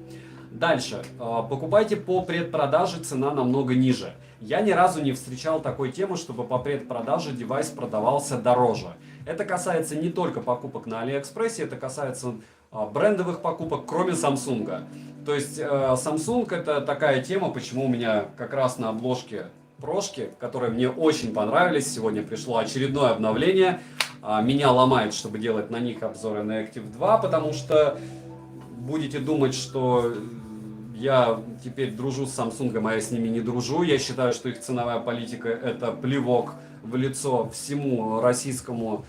Дальше. Покупайте по предпродаже, цена намного ниже. Я ни разу не встречал такой темы, чтобы по предпродаже девайс продавался дороже. Это касается не только покупок на Алиэкспрессе, это касается брендовых покупок, кроме Samsung. То есть Samsung это такая тема, почему у меня как раз на обложке прошки, которые мне очень понравились. Сегодня пришло очередное обновление. Меня ломает, чтобы делать на них обзоры на Active 2, потому что будете думать, что я теперь дружу с Samsung, а я с ними не дружу. Я считаю, что их ценовая политика это плевок в лицо всему российскому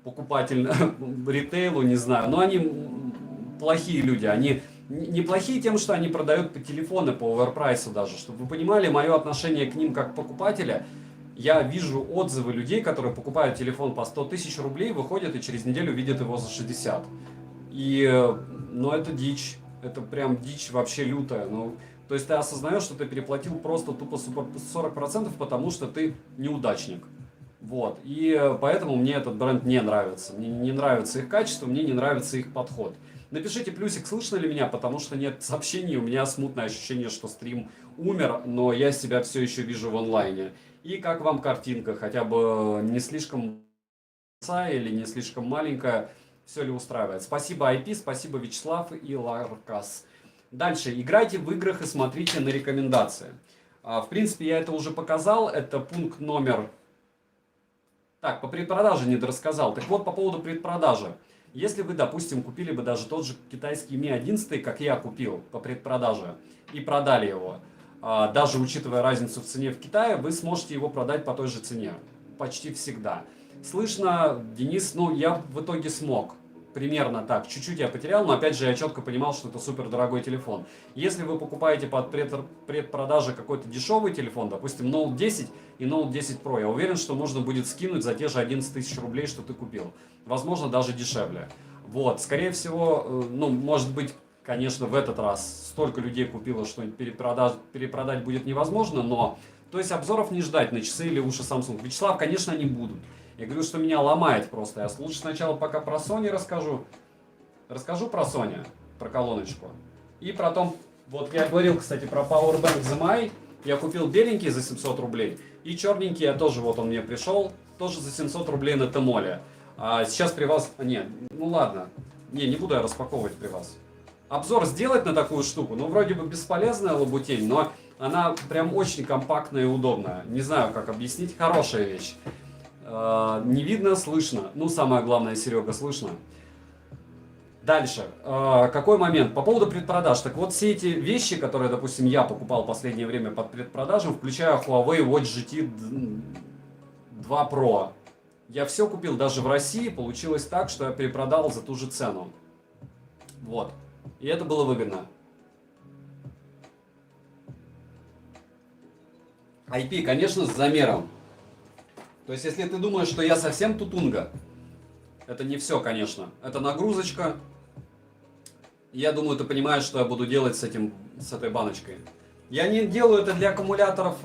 покупательному ритейлу, не знаю. Но они плохие люди, они неплохие тем, что они продают по телефону, по оверпрайсу даже. Чтобы вы понимали, мое отношение к ним как покупателя, я вижу отзывы людей, которые покупают телефон по 100 тысяч рублей, выходят и через неделю видят его за 60. И, ну, это дичь. Это прям дичь вообще лютая. Ну, то есть ты осознаешь, что ты переплатил просто тупо 40%, потому что ты неудачник. Вот. И поэтому мне этот бренд не нравится. Мне не нравится их качество, мне не нравится их подход. Напишите плюсик, слышно ли меня, потому что нет сообщений, у меня смутное ощущение, что стрим умер, но я себя все еще вижу в онлайне. И как вам картинка, хотя бы не слишком или не слишком маленькая, все ли устраивает. Спасибо IP, спасибо Вячеслав и Ларкас. Дальше, играйте в играх и смотрите на рекомендации. В принципе, я это уже показал, это пункт номер... Так, по предпродаже не дорассказал. Так вот, по поводу предпродажи. Если вы, допустим, купили бы даже тот же китайский Mi 11, как я купил по предпродаже, и продали его, даже учитывая разницу в цене в Китае, вы сможете его продать по той же цене. Почти всегда. Слышно, Денис, ну я в итоге смог. Примерно так. Чуть-чуть я потерял, но опять же я четко понимал, что это супер дорогой телефон. Если вы покупаете под предпродаже какой-то дешевый телефон, допустим, Note 10 и Note 10 Pro, я уверен, что можно будет скинуть за те же 11 тысяч рублей, что ты купил. Возможно, даже дешевле. Вот, скорее всего, ну, может быть, конечно, в этот раз столько людей купило, что перепродать будет невозможно, но... То есть обзоров не ждать на часы или уши Samsung. Вячеслав, конечно, они будут. Я говорю, что меня ломает просто. Я лучше сначала пока про Sony расскажу. Расскажу про Sony, про колоночку. И про том, вот я говорил, кстати, про Powerbank ZMI. Я купил беленький за 700 рублей. И черненький я тоже, вот он мне пришел, тоже за 700 рублей на Тмоле. А сейчас при вас... Не, ну ладно. Не буду я распаковывать при вас. Обзор сделать на такую штуку, ну вроде бы бесполезная лабутень, но она прям очень компактная и удобная. Не знаю, как объяснить, хорошая вещь. Не видно, слышно. Ну, самое главное, Серега, слышно. Дальше. Какой момент? По поводу предпродаж. Так вот, все эти вещи, которые, допустим, я покупал в последнее время под предпродажем, включая Huawei Watch GT 2 Pro. Я все купил даже в России. Получилось так, что я перепродал за ту же цену. Вот. И это было выгодно. IP, конечно, с замером. То есть, если ты думаешь, что я совсем тутунга, это не все, конечно. Это нагрузочка. Я думаю, ты понимаешь, что я буду делать с этой баночкой. Я не делаю это для аккумуляторов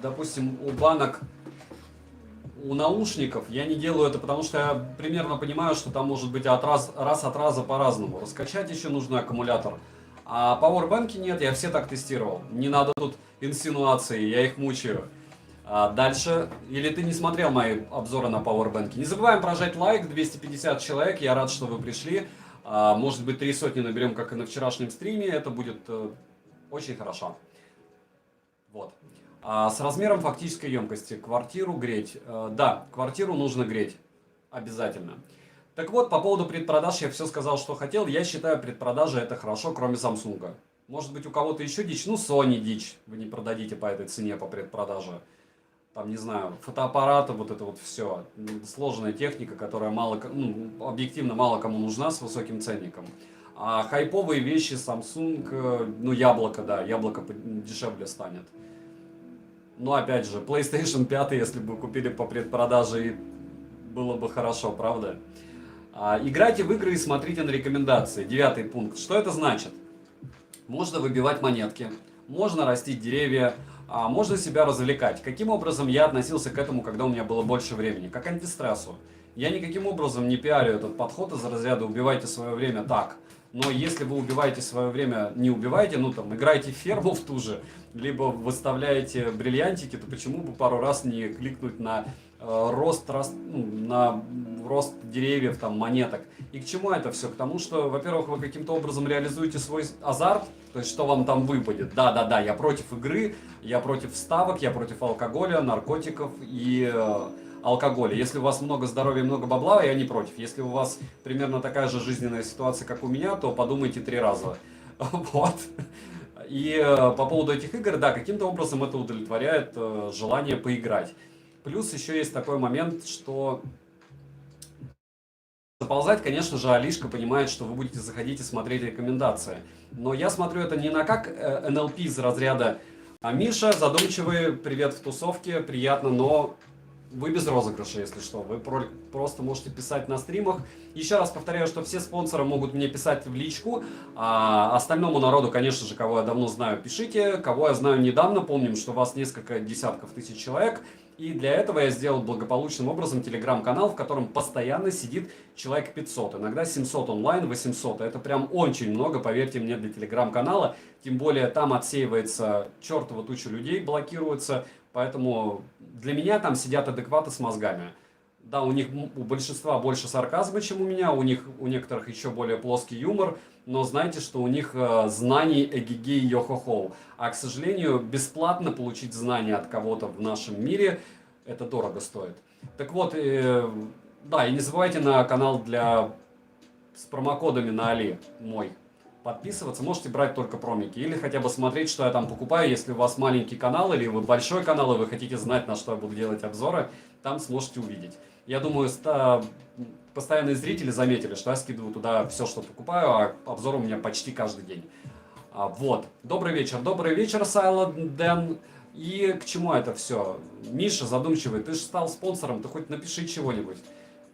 допустим, у банок, у наушников. Я не делаю это, потому что я примерно понимаю, что там может быть раз от раза по-разному. Раскачать еще нужно аккумулятор. А пауэрбанки нет, я все так тестировал. Не надо тут инсинуации, я их мучаю. Дальше, или ты не смотрел мои обзоры на пауэрбанки. Не забываем прожать лайк, 250 человек, я рад, что вы пришли. Может быть, 300 наберем, как и на вчерашнем стриме, это будет очень хорошо. Вот. С размером фактической емкости. Квартиру греть. Да, квартиру нужно греть. Обязательно. Так вот, по поводу предпродаж я все сказал, что хотел. Я считаю, предпродажи это хорошо, кроме Samsung. Может быть, у кого-то еще дичь. Ну, Sony дичь. Вы не продадите по этой цене по предпродаже. там, не знаю, фотоаппараты, вот это вот все. Сложная техника, которая мало, ну, объективно мало кому нужна с высоким ценником. А хайповые вещи Samsung, ну, яблоко, да, яблоко дешевле станет. Но опять же, PlayStation 5, если бы купили по предпродаже, было бы хорошо, правда? Играйте в игры и смотрите на рекомендации. 9 пункт. Что это значит? Можно выбивать монетки, можно растить деревья, можно себя развлекать. Каким образом я относился к этому, когда у меня было больше времени? Как антистрессу. Я никаким образом не пиарю этот подход из разряда «убивайте свое время так». Но если вы убиваете свое время, не убивайте, ну там, играете в ферму в ту же, либо выставляете бриллиантики, то почему бы пару раз не кликнуть на на рост деревьев, там, монеток. И к чему это все? К тому, что, во-первых, вы каким-то образом реализуете свой азарт, то есть что вам там выпадет. Да, я против игры, я против ставок, я против алкоголя, наркотиков и алкоголя. Если у вас много здоровья и много бабла, я не против. Если у вас примерно такая же жизненная ситуация, как у меня, то подумайте 3 раза. Вот. И по поводу этих игр, да, каким-то образом это удовлетворяет желание поиграть. Плюс еще есть такой момент, что заползать, конечно же, Алишка понимает, что вы будете заходить и смотреть рекомендации. Но я смотрю это не на как NLP из разряда «А Миша, задумчивый, привет в тусовке, приятно, но вы без розыгрыша, если что. Вы просто можете писать на стримах. Еще раз повторяю, что все спонсоры могут мне писать в личку. А остальному народу, конечно же, кого я давно знаю, пишите. Кого я знаю недавно, помним, что у вас несколько десятков тысяч человек. И для этого я сделал благополучным образом телеграм-канал, в котором постоянно сидит человек 500. Иногда 700 онлайн, 800. Это прям очень много, поверьте мне, для телеграм-канала. Тем более там отсеивается чертова туча людей, блокируется. Поэтому для меня там сидят адекваты с мозгами. Да, у них у большинства больше сарказма, чем у меня, у некоторых еще более плоский юмор, но знайте, что у них знаний эгегей йо-хо-хо. А, к сожалению, бесплатно получить знания от кого-то в нашем мире, это дорого стоит. Так вот, да, и не забывайте на канал с промокодами на Али мой подписываться, можете брать только промики или хотя бы смотреть, что я там покупаю. Если у вас маленький канал или вы большой канал и вы хотите знать, на что я буду делать обзоры, там сможете увидеть. Я думаю, постоянные зрители заметили, что я скидываю туда все, что покупаю, а обзор у меня почти каждый день. Вот. Добрый вечер, Silent Dan. И к чему это все? Миша задумчивый, ты же стал спонсором, ты хоть напиши чего-нибудь,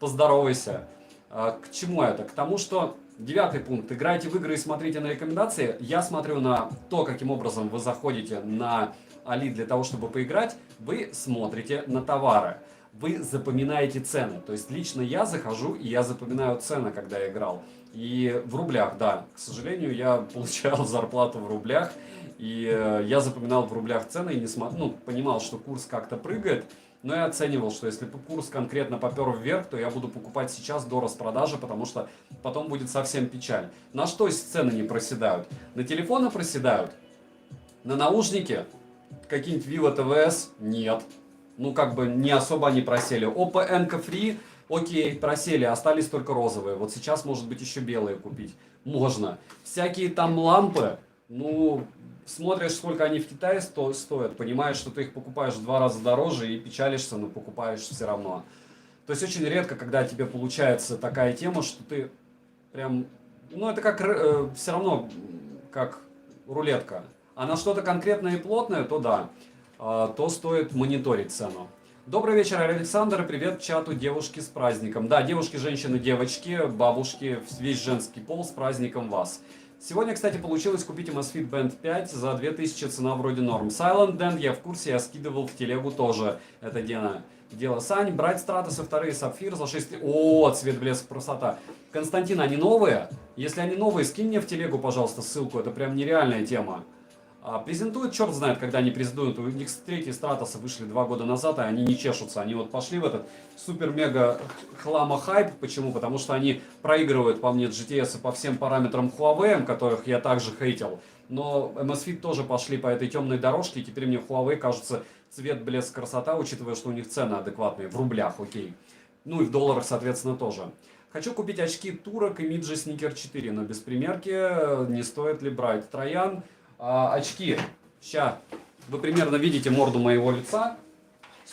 поздоровайся. К чему это? К тому, что 9 пункт. Играйте в игры и смотрите на рекомендации. Я смотрю на то, каким образом вы заходите на Али для того, чтобы поиграть. Вы смотрите на товары. Вы запоминаете цены. То есть лично я захожу и я запоминаю цены, когда я играл. И в рублях, да. К сожалению, я получал зарплату в рублях. И я запоминал в рублях цены и понимал, что курс как-то прыгает. Но я оценивал, что если курс конкретно попер вверх, то я буду покупать сейчас до распродажи, потому что потом будет совсем печаль. На что цены не проседают? На телефоны проседают? На наушники? Какие-нибудь Vivo TVS? Нет. Ну, как бы не особо они просели. Oppo Enco Free? Окей, просели, остались только розовые. Вот сейчас, может быть, еще белые купить. Можно. Всякие там лампы, ну... Смотришь, сколько они в Китае стоят, понимаешь, что ты их покупаешь в 2 раза дороже и печалишься, но покупаешь все равно. То есть очень редко, когда тебе получается такая тема, что ты прям... Ну, это как все равно как рулетка. А на что-то конкретное и плотное, то да, то стоит мониторить цену. Добрый вечер, Александр. Привет чату, девушки, с праздником. Да, девушки, женщины, девочки, бабушки, весь женский пол, с праздником вас. Сегодня, кстати, получилось купить Amazfit Band 5 за 2000, цена вроде норм. Silent Dan, я в курсе, я скидывал в телегу тоже это дело. Сань, брать стратосы вторые сапфир за 6... О, цвет, блеск, красота. Константин, они новые? Если они новые, скинь мне в телегу, пожалуйста, ссылку, это прям нереальная тема. Презентуют, черт знает, когда они презентуют. У них третьи стратосы вышли 2 года назад, и они не чешутся. Они вот пошли в этот супер-мега хлама-хайп. Почему? Потому что они проигрывают по мне GTS по всем параметрам Huawei, которых я также хейтил. Но Amazfit тоже пошли по этой темной дорожке, и теперь мне Huawei кажется цвет, блеск, красота, учитывая, что у них цены адекватные, в рублях, окей. Ну и в долларах, соответственно, тоже. Хочу купить очки Турок и Midge Sneaker 4, но без примерки, не стоит ли брать. Троян. Очки. Сейчас вы примерно видите морду моего лица.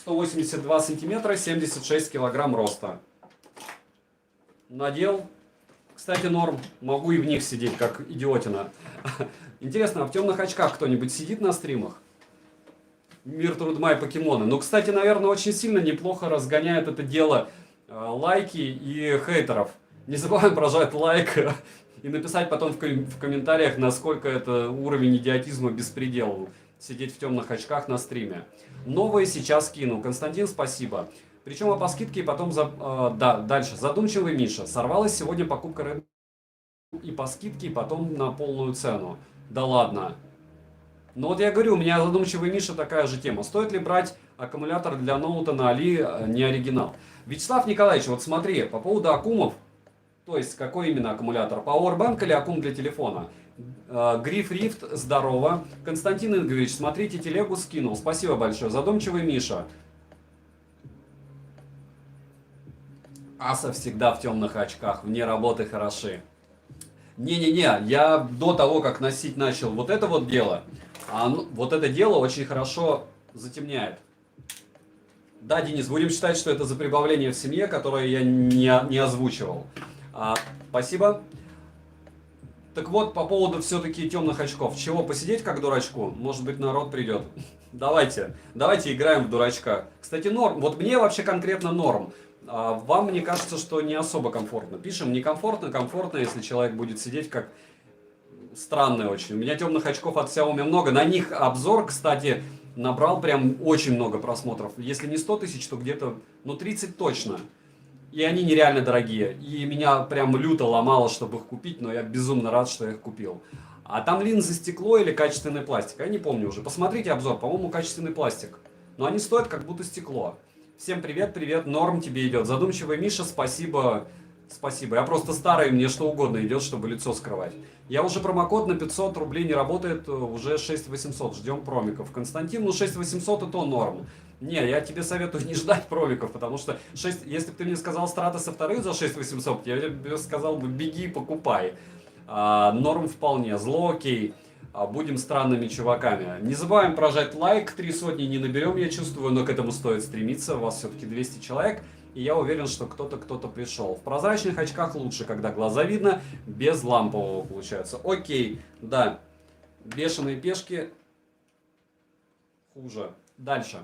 182 сантиметра, 76 килограмм роста. Надел. Кстати, норм. Могу и в них сидеть, как идиотина. Интересно, а в темных очках кто-нибудь сидит на стримах? Мир Трудма и покемоны. Ну, кстати, наверное, очень сильно неплохо разгоняет это дело лайки и хейтеров. Не забываем прожать лайк и написать потом в комментариях, насколько это уровень идиотизма беспредел. Сидеть в темных очках на стриме. Новые сейчас кину. Константин, спасибо. Причем по скидке и потом... да, дальше. Задумчивый Миша. Сорвалась сегодня покупка Red и по скидке, и потом на полную цену. Да ладно. Ну вот я говорю, у меня задумчивый Миша такая же тема. Стоит ли брать аккумулятор для ноута на Али, не оригинал? Вячеслав Николаевич, вот смотри, по поводу аккумов, то есть какой именно аккумулятор? Powerbank или аккум для телефона? Гриф Рифт, здорово. Константин Ингович, смотрите, телегу скинул. Спасибо большое. Задумчивый Миша. Аса всегда в темных очках, вне работы хороши. Не-не-не, я до того, как носить начал вот это вот дело, вот это дело очень хорошо затемняет. Да, Денис, будем считать, что это за прибавление в семье, которое я не озвучивал. Спасибо. Так вот, по поводу все-таки темных очков. Чего, посидеть как дурачку? Может быть, народ придет. Давайте играем в дурачка. Кстати, норм. Вот мне вообще конкретно норм. Вам, мне кажется, что не особо комфортно. Пишем некомфортно, комфортно, если человек будет сидеть как странный очень. У меня темных очков от Xiaomi много. На них обзор, кстати, набрал прям очень много просмотров. Если не 100 тысяч, то где-то, 30 точно. И они нереально дорогие. И меня прям люто ломало, чтобы их купить, но я безумно рад, что я их купил. А там линзы стекло или качественный пластик? Я не помню уже. Посмотрите обзор, по-моему, качественный пластик. Но они стоят как будто стекло. Всем привет, норм тебе идет. Задумчивый Миша, спасибо. Спасибо. Я просто старый, мне что угодно идет, чтобы лицо скрывать. Я уже промокод на 500 рублей не работает, уже 6800. Ждем промиков. Константин, 6800 и то норм. Не, я тебе советую не ждать промиков, потому что если бы ты мне сказал Стратосы вторых за 6800, я тебе сказал бы беги, покупай. Норм вполне. Зло окей. Будем странными чуваками. Не забываем прожать лайк. 3 сотни не наберем, я чувствую, но к этому стоит стремиться. У вас все-таки 200 человек. И я уверен, что кто-то пришел. В прозрачных очках лучше, когда глаза видно, без лампового получается. Окей, да. Бешеные пешки хуже. Дальше.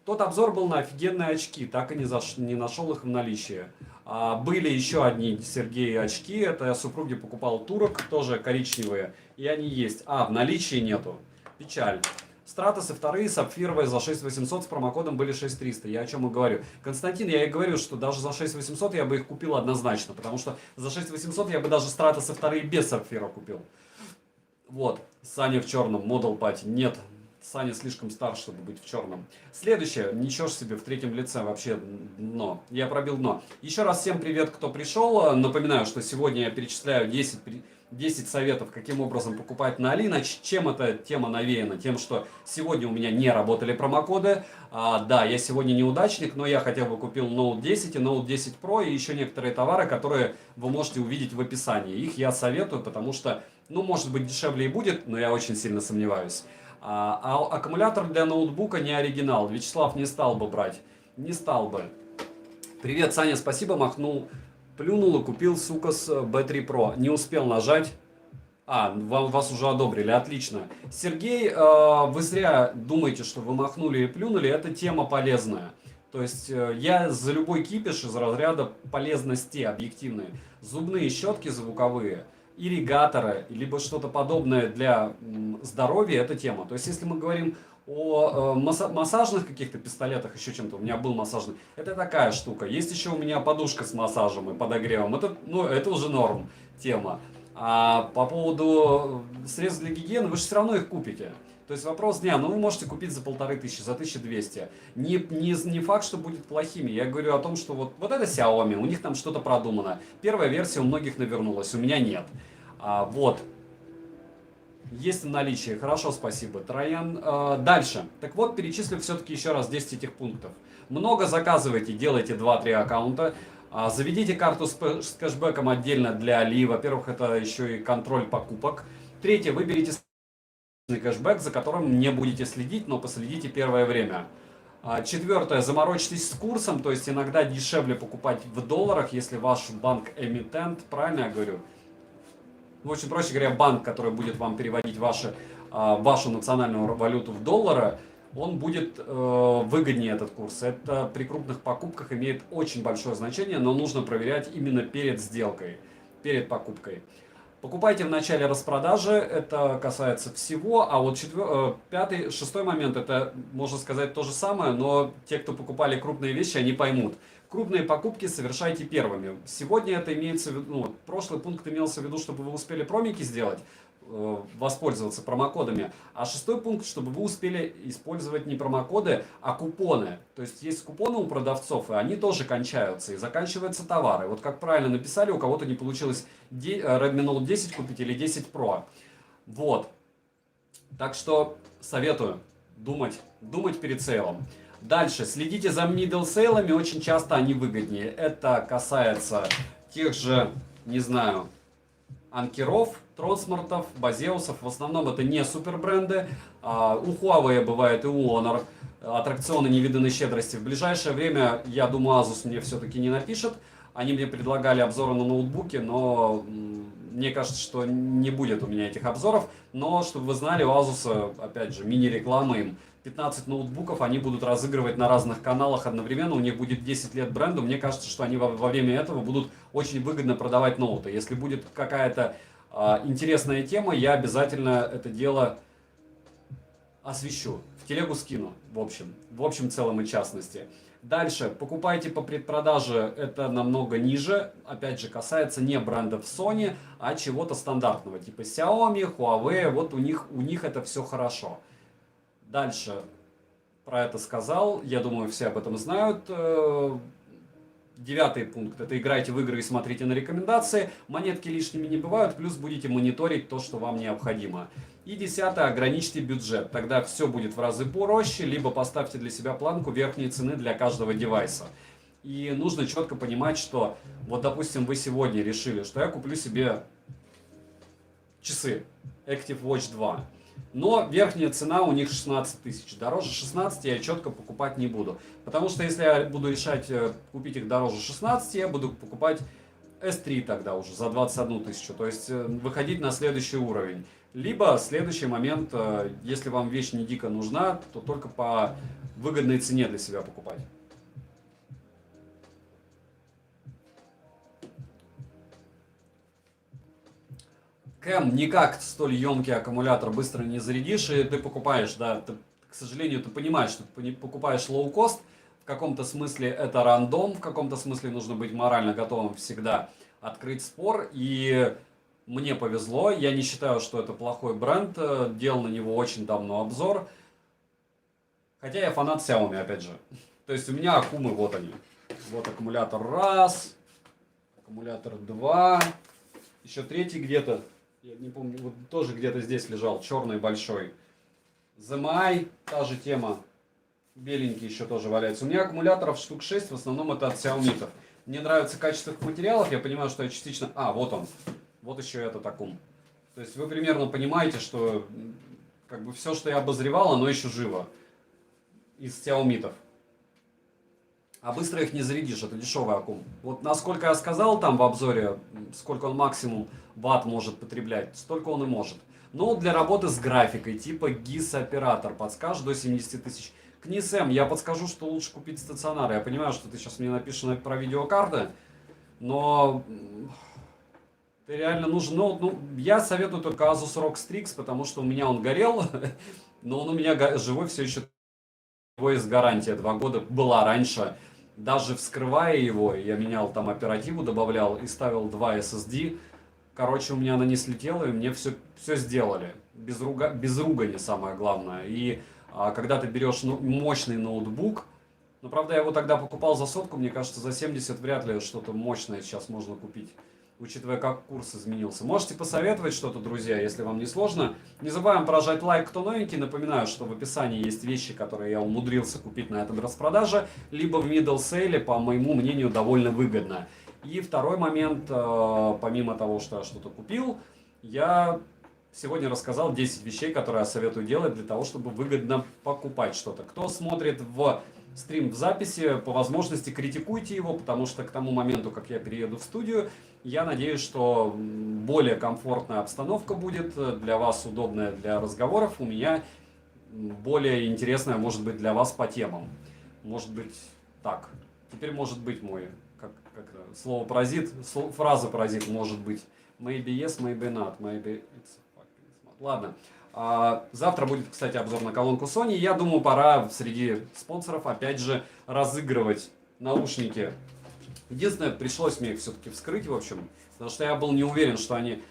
Тот обзор был на офигенные очки, так и не нашел их в наличии. Были еще одни Сергея очки, это я супруге покупал турок, тоже коричневые, и они есть. В наличии нету. Печаль. Стратосы вторые, сапфировые за 6800 с промокодом были 6300. Я о чем и говорю. Константин, я и говорю, что даже за 6800 я бы их купил однозначно, потому что за 6800 я бы даже Стратосы вторые без сапфира купил. Вот, Саня в черном, Model Party. Нет, Саня слишком стар, чтобы быть в черном. Следующее, ничего ж себе, в третьем лице вообще дно. Я пробил дно. Еще раз всем привет, кто пришел. Напоминаю, что сегодня я перечисляю 10 советов, каким образом покупать на Али. Чем эта тема навеяна? Тем, что сегодня у меня не работали промокоды. Да, я сегодня неудачник, но я хотя бы купил Note 10 и Note 10 Pro и еще некоторые товары, которые вы можете увидеть в описании. Их я советую, потому что, может быть, дешевле и будет, но я очень сильно сомневаюсь. Аккумулятор для ноутбука не оригинал. Вячеслав не стал бы брать. Не стал бы. Привет, Саня, спасибо, махнул. Плюнул и купил, сука, с B3 Pro. Не успел нажать. Вас уже одобрили, отлично. Сергей, вы зря думаете, что вы махнули и плюнули. Это тема полезная. То есть я за любой кипиш из разряда полезности объективной. Зубные щетки звуковые, ирригаторы, либо что-то подобное для здоровья, это тема. То есть если мы говорим о массажных каких-то пистолетах, еще чем-то, у меня был массажный, это такая штука. Есть еще у меня подушка с массажем и подогревом, это уже норм тема. А по поводу средств для гигиены, вы же все равно их купите. То есть вопрос дня, вы можете купить за 1500, за 1200. Не факт, что будет плохими. Я говорю о том, что вот это Xiaomi, у них там что-то продумано. Первая версия у многих навернулась, у меня нет. Вот. Есть в наличии. Хорошо, спасибо. Троян. Дальше. Так вот, перечислю все-таки еще раз 10 этих пунктов. Много заказывайте, делайте 2-3 аккаунта. Заведите карту с кэшбэком отдельно для Али. Во-первых, это еще и контроль покупок. Третье, выберите кэшбэк, за которым не будете следить, но последите первое время. Четвертое, заморочьтесь с курсом, то есть иногда дешевле покупать в долларах, если ваш банк эмитент, правильно я говорю? В общем, проще говоря, банк, который будет вам переводить вашу национальную валюту в доллары, он будет выгоднее этот курс. Это при крупных покупках имеет очень большое значение, но нужно проверять именно перед сделкой, перед покупкой. Покупайте в начале распродажи, это касается всего, а вот пятый, шестой момент, это, можно сказать, то же самое, но те, кто покупали крупные вещи, они поймут. Крупные покупки совершайте первыми. Сегодня это имеется в виду, ну, прошлый пункт имелся в виду, чтобы вы успели промики сделать, воспользоваться промокодами. А шестой пункт, чтобы вы успели использовать не промокоды, а купоны. То есть есть купоны у продавцов, и они тоже кончаются, и заканчиваются товары. Вот как правильно написали, у кого-то не получилось Redmi Note 10 купить или 10 Pro. Вот. Так что советую думать перед сейлом. Дальше, следите за middle сейлами, очень часто они выгоднее. Это касается тех же, не знаю, анкеров, трансмартов, базеусов. В основном это не супер бренды. У Huawei бывает и у Honor. Аттракционы невиданной щедрости. В ближайшее время, я думаю, Asus мне все-таки не напишет. Они мне предлагали обзоры на ноутбуки, но мне кажется, что не будет у меня этих обзоров. Но, чтобы вы знали, у Asus, опять же, мини-реклама им. 15 ноутбуков они будут разыгрывать на разных каналах одновременно, у них будет 10 лет бренду, мне кажется, что они во время этого будут очень выгодно продавать ноуты. Если будет какая-то интересная тема, я обязательно это дело освещу, в телегу скину, в общем целом и частности. Дальше, покупайте по предпродаже, это намного ниже, опять же, касается не брендов Sony, а чего-то стандартного, типа Xiaomi, Huawei, вот у них это все хорошо. Дальше про это сказал, я думаю, все об этом знают. Девятый пункт, это играйте в игры и смотрите на рекомендации. Монетки лишними не бывают, плюс будете мониторить то, что вам необходимо. И десятое, ограничьте бюджет, тогда все будет в разы проще, либо поставьте для себя планку верхней цены для каждого девайса. И нужно четко понимать, что, вот допустим, вы сегодня решили, что я куплю себе часы Active Watch 2. Но верхняя цена у них 16 тысяч. Дороже 16 я четко покупать не буду. Потому что если я буду решать купить их дороже 16, я буду покупать S3 тогда уже за 21 тысячу. То есть выходить на следующий уровень. Либо следующий момент, если вам вещь не дико нужна, то только по выгодной цене для себя покупать. Кэм, никак столь емкий аккумулятор быстро не зарядишь, и ты покупаешь, да, к сожалению, ты понимаешь, что ты покупаешь low-cost, в каком-то смысле это рандом, в каком-то смысле нужно быть морально готовым всегда открыть спор, и мне повезло, я не считаю, что это плохой бренд, делал на него очень давно обзор, хотя я фанат Xiaomi, опять же, то есть у меня аккумы, вот они, вот аккумулятор раз, аккумулятор два, еще третий где-то. Я не помню, вот тоже где-то здесь лежал, черный большой. ZMI, та же тема. Беленький еще тоже валяется. У меня аккумуляторов штук 6, в основном это от Xiaomi. Мне нравится качество их материалов, я понимаю, что я частично... вот он. Вот еще этот аккум. То есть вы примерно понимаете, что как бы все, что я обозревал, оно еще живо. Из Xiaomi. А быстро их не зарядишь, это дешевый аккум. Вот насколько я сказал там в обзоре, сколько он максимум ватт может потреблять, столько он и может. Но для работы с графикой, типа GIS оператор, подскажешь до 70 тысяч. Книсэм, я подскажу, что лучше купить стационар. Я понимаю, что ты сейчас мне напишешь про видеокарты, но ты реально нужен ноут. Ну, я советую только Asus ROG Strix, потому что у меня он горел, но он у меня живой все еще. Его есть гарантия 2 года, была раньше. Даже вскрывая его, я менял там оперативу, добавлял и ставил 2 SSD. Короче, у меня она не слетела, и мне все сделали. Без ругани, самое главное. И когда ты берешь мощный ноутбук, ну, правда, я его тогда покупал за 100, мне кажется, за 70 вряд ли что-то мощное сейчас можно купить, учитывая, как курс изменился. Можете посоветовать что-то, друзья, если вам не сложно. Не забываем прожать лайк, кто новенький. Напоминаю, что в описании есть вещи, которые я умудрился купить на этом распродаже, либо в middle sale, по моему мнению, довольно выгодно. И второй момент, помимо того, что я что-то купил, я сегодня рассказал 10 вещей, которые я советую делать для того, чтобы выгодно покупать что-то. Кто смотрит в стрим в записи, по возможности критикуйте его, потому что к тому моменту, как я перееду в студию, я надеюсь, что более комфортная обстановка будет, для вас удобная для разговоров, у меня более интересная может быть для вас по темам. Может быть так. Теперь может быть мой, как слово паразит, фраза паразит может быть. Maybe yes, maybe not, maybe it's fucking smart. Ладно. Завтра будет, кстати, обзор на колонку Sony. Я думаю, пора среди спонсоров опять же разыгрывать наушники. Единственное, пришлось мне их все-таки вскрыть, в общем, потому что я был не уверен, что они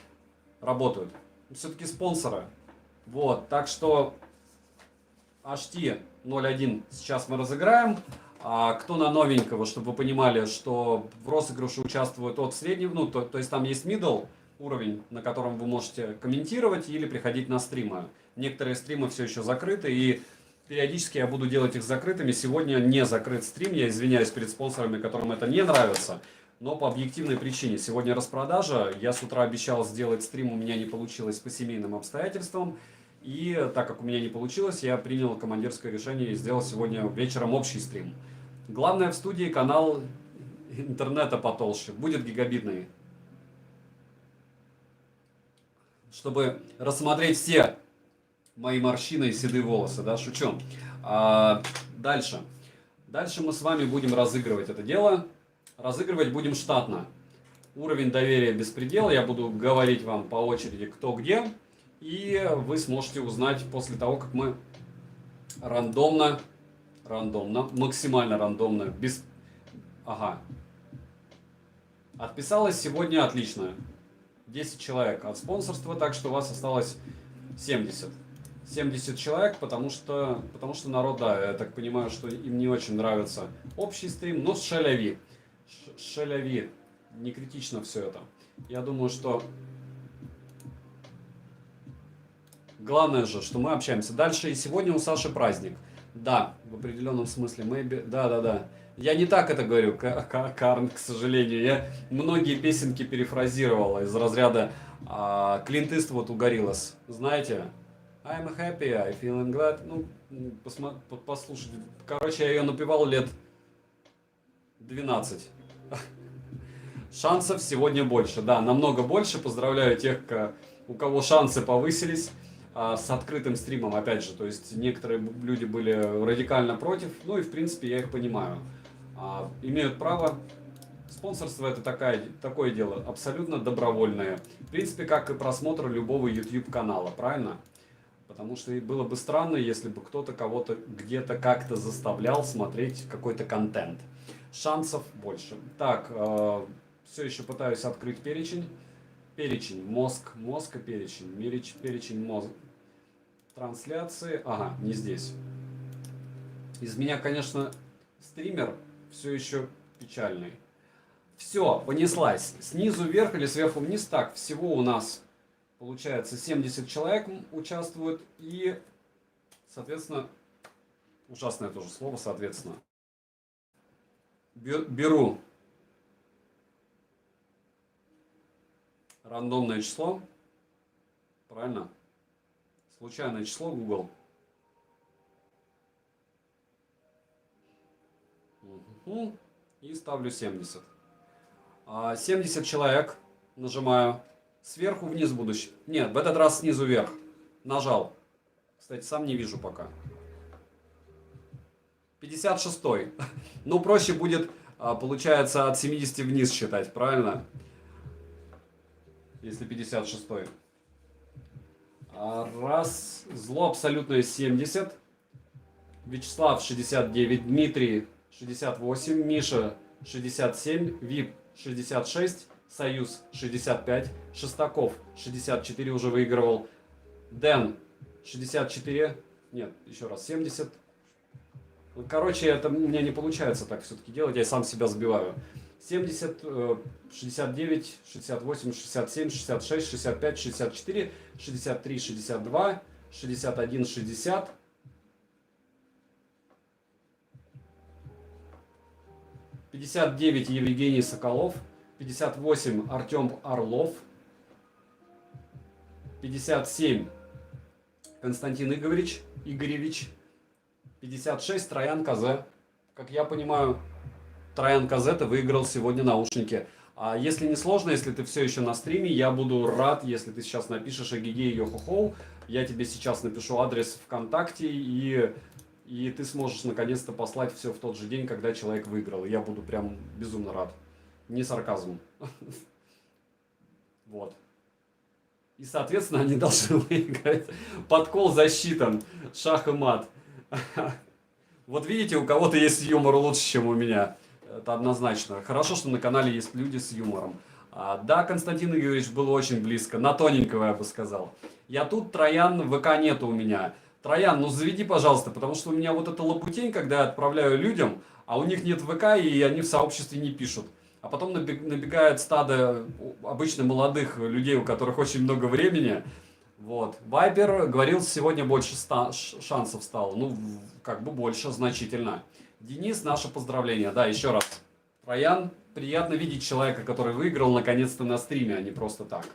работают. Все-таки спонсоры. Вот, так что HT01 сейчас мы разыграем. Кто на новенького, чтобы вы понимали, что в розыгрыше участвует от среднего, ну, то есть там есть middle уровень, на котором вы можете комментировать или приходить на стримы. Некоторые стримы все еще закрыты, и периодически я буду делать их закрытыми. Сегодня не закрыт стрим, я извиняюсь перед спонсорами, которым это не нравится, но по объективной причине. Сегодня распродажа, я с утра обещал сделать стрим, у меня не получилось по семейным обстоятельствам. И так как у меня не получилось, я принял командирское решение и сделал сегодня вечером общий стрим. Главное в студии канал интернета потолще, будет гигабитный. Чтобы рассмотреть все мои морщины и седые волосы, да, шучу. Дальше. Дальше мы с вами будем разыгрывать это дело. Разыгрывать будем штатно. Уровень доверия беспредел. Я буду говорить вам по очереди кто где. И вы сможете узнать после того, как мы рандомно, максимально рандомно, без... Ага. Отписалось сегодня отлично. 10 человек от спонсорства, так что у вас осталось 70. 70 человек, потому что народ, да, я так понимаю, что им не очень нравится общий стрим, но с шаляви. Шаляви. Не критично все это. Я думаю, что... Главное же, что мы общаемся. Дальше и сегодня у Саши праздник. Да, в определенном смысле. Maybe... Да. Я не так это говорю, Карн, к сожалению. Я многие песенки перефразировал из разряда Клинт Иствуд у Gorillaz. Знаете? I'm happy, I feeling glad. Ну, послушайте. Короче, я ее напевал лет 12. Шансов сегодня больше. Да, намного больше. Поздравляю тех, у кого шансы повысились. С открытым стримом, опять же. То есть некоторые люди были радикально против. Ну и в принципе я их понимаю. Имеют право. Спонсорство это такое дело абсолютно добровольное. В принципе, как и просмотр любого YouTube канала, правильно? Потому что было бы странно, если бы кто-то кого-то где-то как-то заставлял смотреть какой-то контент. Шансов больше. Так, все еще пытаюсь открыть перечень. Перечень, мозг и перечень. Перечень мозг. Трансляции. Ага, не здесь. Из меня, конечно, стример все еще печальный. Все, понеслась. Снизу вверх или сверху вниз. Так, всего у нас получается 70 человек участвуют. И, соответственно, ужасное тоже слово, соответственно. Беру рандомное число. Правильно? Случайное число Google. И ставлю 70. 70 человек. Нажимаю. Сверху вниз буду. Нет, в этот раз снизу вверх. Нажал. Кстати, сам не вижу пока. 56-й. Ну, проще будет, получается, от 70 вниз считать, правильно? Если 56-й. Раз. Зло абсолютное 70. Вячеслав 69. Дмитрий 68. Миша 67. ВИП 66. Союз 65. Шестаков 64 уже выигрывал. Дэн 64. Нет, еще раз 70. Короче, это у меня не получается так все-таки делать. Я сам себя сбиваю. 70, 69, 68, 67, 66, 65, 64, 63, 62, 61, 60. 59 Евгений Соколов. 58 Артем Орлов. 57 Константин Игоревич. 56 Троян КЗ. Как я понимаю, Троян Казета выиграл сегодня наушники. А если не сложно, если ты все еще на стриме, я буду рад, если ты сейчас напишешь Эгегей Йохохоу. Я тебе сейчас напишу адрес ВКонтакте, и ты сможешь наконец-то послать все в тот же день, когда человек выиграл. Я буду прям безумно рад. Не сарказм. Вот. И, соответственно, они должны выиграть. Подкол засчитан. Шах и мат. Вот видите, у кого-то есть юмор лучше, чем у меня. Это однозначно. Хорошо, что на канале есть люди с юмором. Да, Константин Игоревич, было очень близко. На тоненького, я бы сказал. Я тут, Троян, ВК нету у меня. Троян, ну заведи, пожалуйста, потому что у меня вот эта лопутень, когда я отправляю людям, а у них нет ВК, и они в сообществе не пишут. А потом набегает стадо обычно молодых людей, у которых очень много времени. Вот. Вайпер говорил, сегодня больше шансов стало. Ну, как бы больше, значительно. Денис, наше поздравление. Да, еще раз. Троян, приятно видеть человека, который выиграл наконец-то на стриме, а не просто так.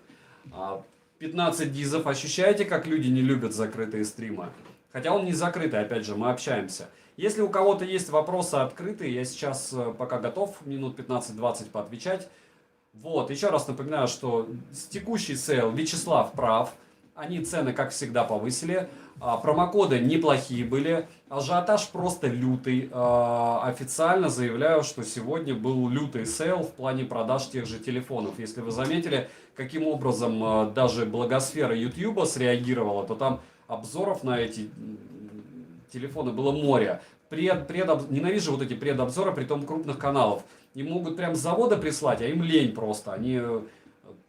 15 дизов. Ощущаете, как люди не любят закрытые стримы? Хотя он не закрытый, опять же, мы общаемся. Если у кого-то есть вопросы открытые, я сейчас пока готов минут 15-20 поотвечать. Вот, еще раз напоминаю, что с текущий сейл Вячеслав прав. Они цены, как всегда, повысили. Промокоды неплохие были. Ажиотаж просто лютый. Официально заявляю, что сегодня был лютый сейл в плане продаж тех же телефонов. Если вы заметили, каким образом даже благосфера YouTube среагировала, то там обзоров на эти телефоны было море. Ненавижу вот эти предобзоры, при том крупных каналов. Им могут прям с завода прислать, а им лень просто. Они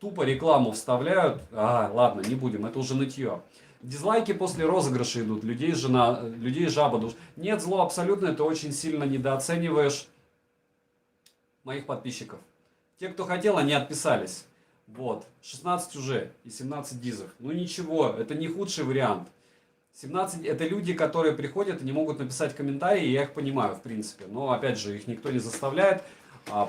тупо рекламу вставляют. Ладно, не будем, это уже нытье. Дизлайки после розыгрыша идут. Людей жаба душ. Нет, зло абсолютно, ты очень сильно недооцениваешь моих подписчиков. Те, кто хотел, они отписались. Вот, 16 уже и 17 дизов. Ну ничего, это не худший вариант. 17 это люди, которые приходят и не могут написать комментарии, и я их понимаю, в принципе. Но опять же, их никто не заставляет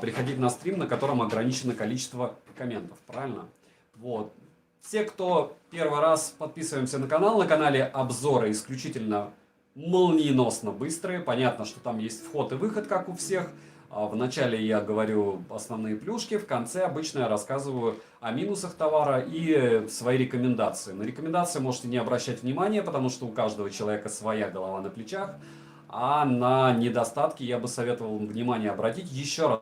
приходить на стрим, на котором ограничено количество комментов. Правильно? Вот. Все, кто первый раз подписываемся на канал, на канале обзоры исключительно молниеносно быстрые. Понятно, что там есть вход и выход, как у всех. В начале я говорю основные плюшки, в конце обычно я рассказываю о минусах товара и свои рекомендации. На рекомендации можете не обращать внимания, потому что у каждого человека своя голова на плечах. А на недостатки я бы советовал внимание обратить. Еще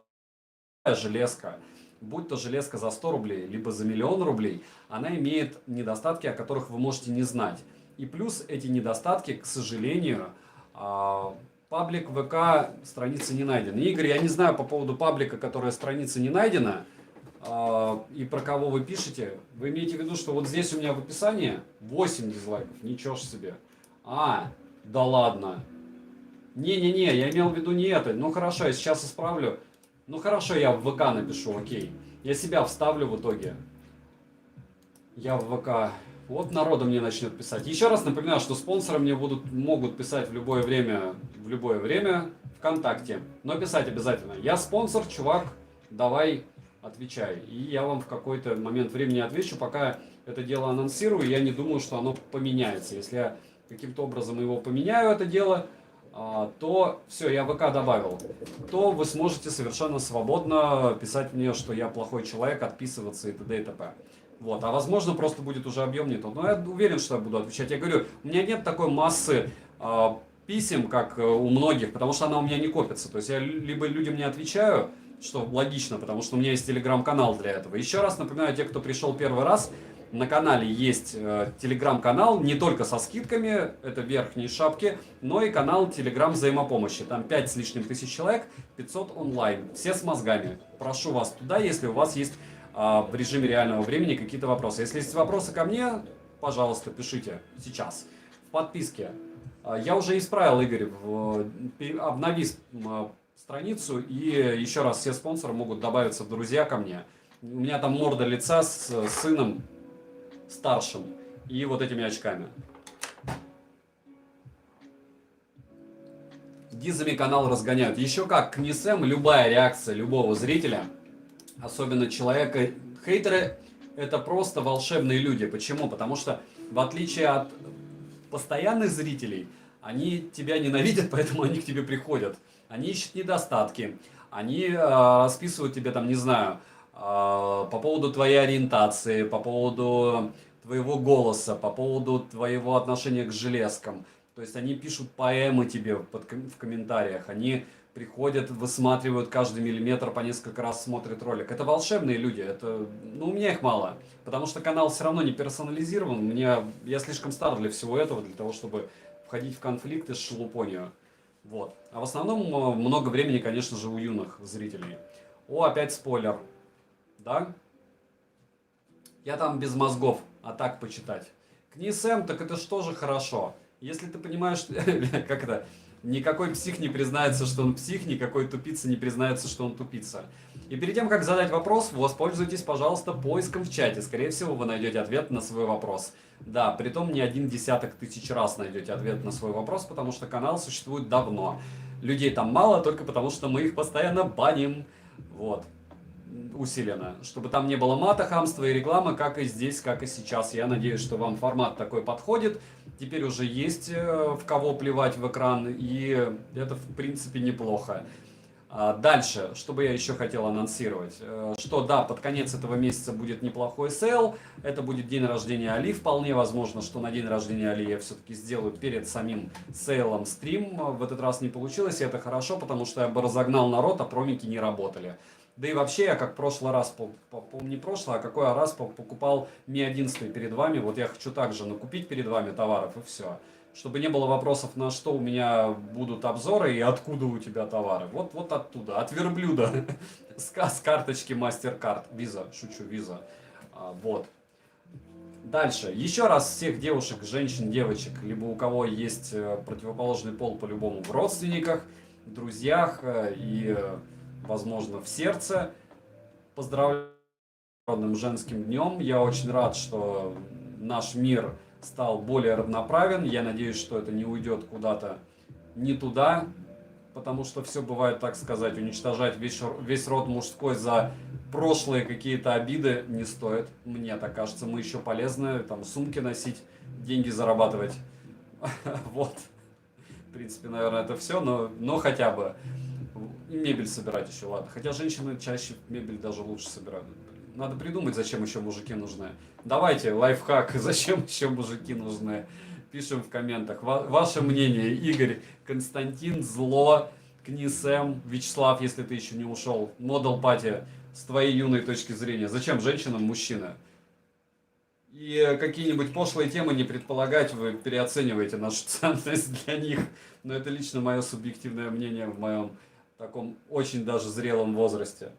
раз, железка, будь то железка за 100 рублей, либо за 1 000 000 рублей, она имеет недостатки, о которых вы можете не знать. И плюс эти недостатки, к сожалению, паблик ВК страницы не найдены. Игорь, я не знаю по поводу паблика, которая страница не найдена, и про кого вы пишете. Вы имеете в виду, что вот здесь у меня в описании 8 дизлайков, ничего ж себе. Да ладно. Не-не-не, я имел в виду не это. Ну хорошо, я сейчас исправлю. Ну хорошо, я в ВК напишу, окей. Я себя вставлю в итоге. Я в ВК. Вот народу мне начнет писать. Еще раз напоминаю, что спонсоры мне могут писать в любое время ВКонтакте. Но писать обязательно. Я спонсор, чувак, давай отвечай. И я вам в какой-то момент времени отвечу, пока это дело анонсирую. Я не думаю, что оно поменяется. Если я каким-то образом его поменяю, это дело, то все, я ВК добавил. То вы сможете совершенно свободно писать мне, что я плохой человек, отписываться и т.д. и т.п. Вот, а возможно просто будет уже объем не тот. Но я уверен, что я буду отвечать. Я говорю, у меня нет такой массы писем, как у многих, потому что она у меня не копится. То есть я либо людям не отвечаю, что логично, потому что у меня есть телеграм-канал для этого. Еще раз напоминаю, те, кто пришел первый раз, на канале есть телеграм-канал, не только со скидками, это верхние шапки, но и канал телеграм взаимопомощи. Там 5 с лишним тысяч человек, 500 онлайн, все с мозгами. Прошу вас туда, если у вас есть в режиме реального времени какие-то вопросы. Если есть вопросы ко мне, пожалуйста, пишите сейчас. В подписке. Я уже исправил, Игорь, обнови страницу, и еще раз все спонсоры могут добавиться в друзья ко мне. У меня там морда лица с сыном старшим и вот этими очками. Дизами канал разгоняют. Еще как, к НИСЭМ любая реакция любого зрителя, особенно человека, хейтеры, это просто волшебные люди. Почему? Потому что в отличие от постоянных зрителей, они тебя ненавидят, поэтому они к тебе приходят. Они ищут недостатки, они расписывают тебе там, не знаю, по поводу твоей ориентации, по поводу твоего голоса, по поводу твоего отношения к железкам. То есть они пишут поэмы тебе в комментариях, они приходят, высматривают каждый миллиметр, по несколько раз смотрят ролик. Это волшебные люди, это, ну, у меня их мало, потому что канал все равно не персонализирован, я слишком стар для всего этого, для того, чтобы входить в конфликты с шелупонью. Вот. А в основном много времени, конечно же, у юных зрителей. О, опять спойлер. Да? Я там без мозгов, а так почитать. Книс М, так это что же хорошо. Если ты понимаешь, как это, никакой псих не признается, что он псих, никакой тупица не признается, что он тупица. И перед тем, как задать вопрос, воспользуйтесь, пожалуйста, поиском в чате. Скорее всего, вы найдете ответ на свой вопрос. Да, притом не 1 десяток тысяч раз найдете ответ на свой вопрос, потому что канал существует давно. Людей там мало, только потому что мы их постоянно баним. Вот. Усиленно, чтобы там не было мата, хамства и рекламы, как и здесь, как и сейчас. Я надеюсь, что вам формат такой подходит. Теперь уже есть в кого плевать в экран, и это в принципе неплохо. Дальше, что бы я еще хотел анонсировать, что да, под конец этого месяца будет неплохой сейл, это будет день рождения Али, вполне возможно, что на день рождения Али я все-таки сделаю перед самим сейлом стрим, в этот раз не получилось, и это хорошо, потому что я бы разогнал народ, а промики не работали. Да и вообще, я как в прошлый раз, не прошлый, а какой раз покупал Mi 11 перед вами, вот я хочу также накупить перед вами товаров и все. Чтобы не было вопросов, на что у меня будут обзоры и откуда у тебя товары. Вот оттуда, от верблюда, с карточки MasterCard, Visa, шучу, Visa. Вот. Дальше. Еще раз всех девушек, женщин, девочек, либо у кого есть противоположный пол по-любому в родственниках, друзьях и, возможно, в сердце. Поздравляю с Международным женским днем. Я очень рад, что наш мир стал более равноправен. Я надеюсь, что это не уйдет куда-то не туда, потому что все бывает, так сказать, уничтожать весь род мужской за прошлые какие-то обиды не стоит. Мне так кажется, мы еще полезны, там, сумки носить, деньги зарабатывать. Вот. В принципе, наверное, это все, но хотя бы. И мебель собирать еще, ладно. Хотя женщины чаще мебель даже лучше собирают. Надо придумать, зачем еще мужики нужны. Давайте, лайфхак, зачем еще мужики нужны. Пишем в комментах. Ваше мнение, Игорь, Константин, Зло, Книс М, Вячеслав, если ты еще не ушел. Модал Пати, с твоей юной точки зрения. Зачем женщинам мужчина? И какие-нибудь пошлые темы не предполагать, вы переоцениваете нашу ценность для них. Но это лично мое субъективное мнение в моем таком очень даже зрелом возрасте.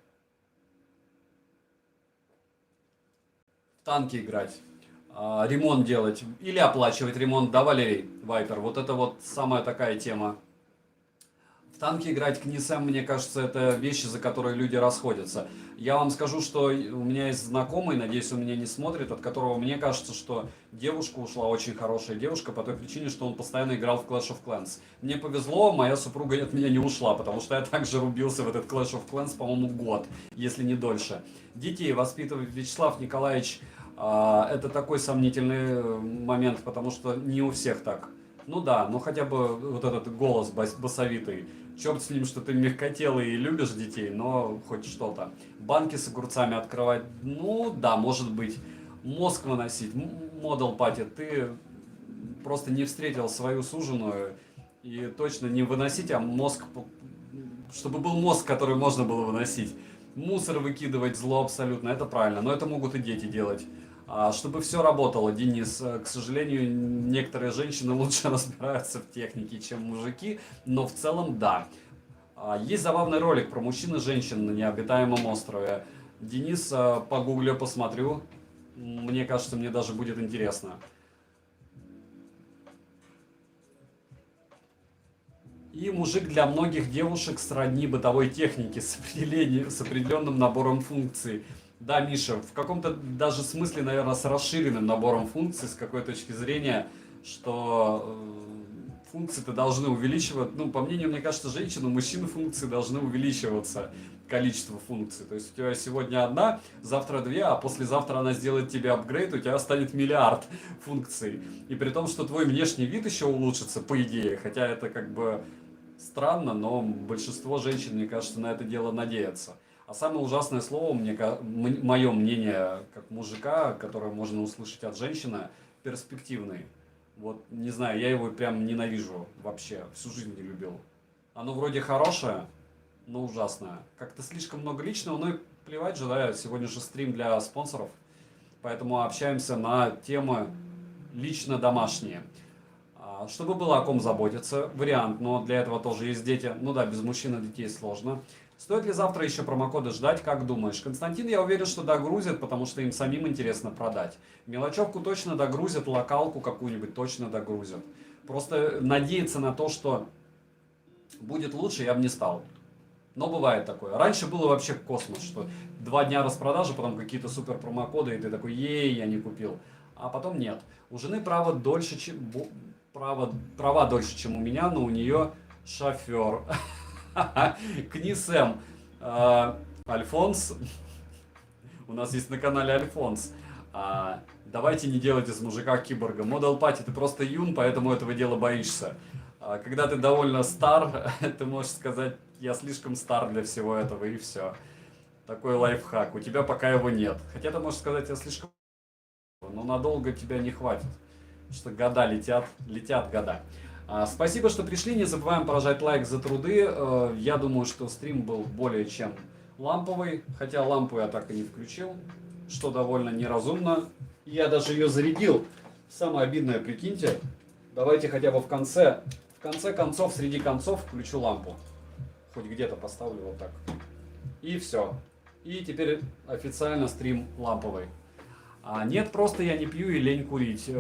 Танки играть, ремонт делать или оплачивать ремонт, да, Валерий Вайпер? Вот это вот самая такая тема. В танки играть, Книс М, мне кажется, это вещи, за которые люди расходятся. Я вам скажу, что у меня есть знакомый, надеюсь, он меня не смотрит, от которого мне кажется, что девушка ушла, очень хорошая девушка, по той причине, что он постоянно играл в Clash of Clans. Мне повезло, моя супруга от меня не ушла, потому что я также рубился в этот Clash of Clans, по-моему, год, если не дольше. Детей воспитывает Вячеслав Николаевич. Это такой сомнительный момент, потому что не у всех так. Ну да, но хотя бы вот этот голос басовитый. Черт с ним, что ты мягкотелый и любишь детей, но хоть что-то. Банки с огурцами открывать, ну да, может быть. Мозг выносить. Модал Пати, ты просто не встретил свою суженую. И точно не выносить, а мозг, чтобы был мозг, который можно было выносить. Мусор выкидывать, зло абсолютно, это правильно, но это могут и дети делать. Чтобы все работало, Денис, к сожалению, некоторые женщины лучше разбираются в технике, чем мужики, но в целом да. Есть забавный ролик про мужчин и женщин на необитаемом острове. Денис, погуглю, посмотрю. Мне кажется, мне даже будет интересно. И мужик для многих девушек сродни бытовой технике с определенным набором функций. Да, Миша, в каком-то даже смысле, наверное, с расширенным набором функций, с какой точки зрения, что функции-то должны увеличиваться. Ну, по мнению, мне кажется, женщин, у мужчин функции должны увеличиваться, количество функций. То есть у тебя сегодня одна, завтра две, а послезавтра она сделает тебе апгрейд, у тебя станет миллиард функций. И при том, что твой внешний вид еще улучшится, по идее, хотя это как бы странно, но большинство женщин, мне кажется, на это дело надеется. А самое ужасное слово, мое мнение, как мужика, которое можно услышать от женщины, перспективный. Вот, не знаю, я его прям ненавижу вообще, всю жизнь не любил. Оно вроде хорошее, но ужасное. Как-то слишком много личного, ну и плевать же, да, сегодня же стрим для спонсоров, поэтому общаемся на темы лично домашние. Чтобы было о ком заботиться, вариант, но для этого тоже есть дети. Ну да, без мужчин и детей сложно. Стоит ли завтра еще промокоды ждать, как думаешь? Константин, я уверен, что догрузят, потому что им самим интересно продать. Мелочевку точно догрузят, локалку какую-нибудь точно догрузят. Просто надеяться на то, что будет лучше, я бы не стал. Но бывает такое. Раньше было вообще космос, что 2 дня распродажи, потом какие-то супер промокоды, и ты такой, ей, я не купил. А потом нет. У жены права дольше, права дольше, чем у меня, но у нее шофер. Книсем. Альфонс. У нас есть на канале Альфонс. Давайте не делать из мужика киборга. Модал пати, ты просто юн, поэтому этого дела боишься. Когда ты довольно стар, ты можешь сказать, я слишком стар для всего этого, и все. Такой лайфхак. У тебя пока его нет. Хотя ты можешь сказать, я слишком... Но надолго тебя не хватит. Потому что года летят года. Спасибо, что пришли. Не забываем поражать лайк за труды. Я думаю, что стрим был более чем ламповый. Хотя лампу я так и не включил, что довольно неразумно. Я даже ее зарядил. Самое обидное, прикиньте. Давайте хотя бы в конце концов, среди концов включу лампу. Хоть где-то поставлю вот так. И все. И теперь официально стрим ламповый. Нет, просто я не пью и лень курить.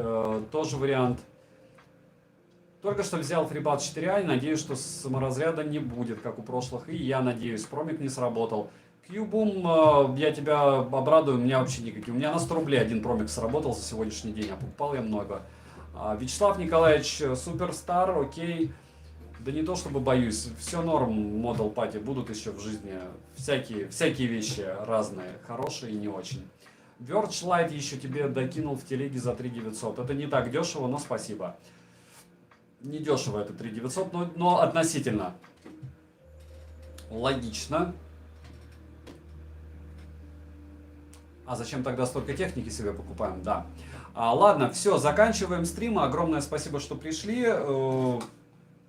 Тоже вариант. Только что взял FreeBuds 4i, надеюсь, что саморазряда не будет, как у прошлых. И я надеюсь, промик не сработал. Qboom, я тебя обрадую, у меня вообще никакие. У меня на 100 рублей один промик сработал за сегодняшний день, а покупал я много. Вячеслав Николаевич, суперстар, окей. Да не то чтобы боюсь, все норм, Model Party, будут еще в жизни всякие вещи разные, хорошие и не очень. Verge Lite еще тебе докинул в телеге за 3900. Это не так дешево, но спасибо. Не дешево это 3900, но относительно. Логично. А зачем тогда столько техники себе покупаем? Да. Ладно, все, заканчиваем стрим. Огромное спасибо, что пришли.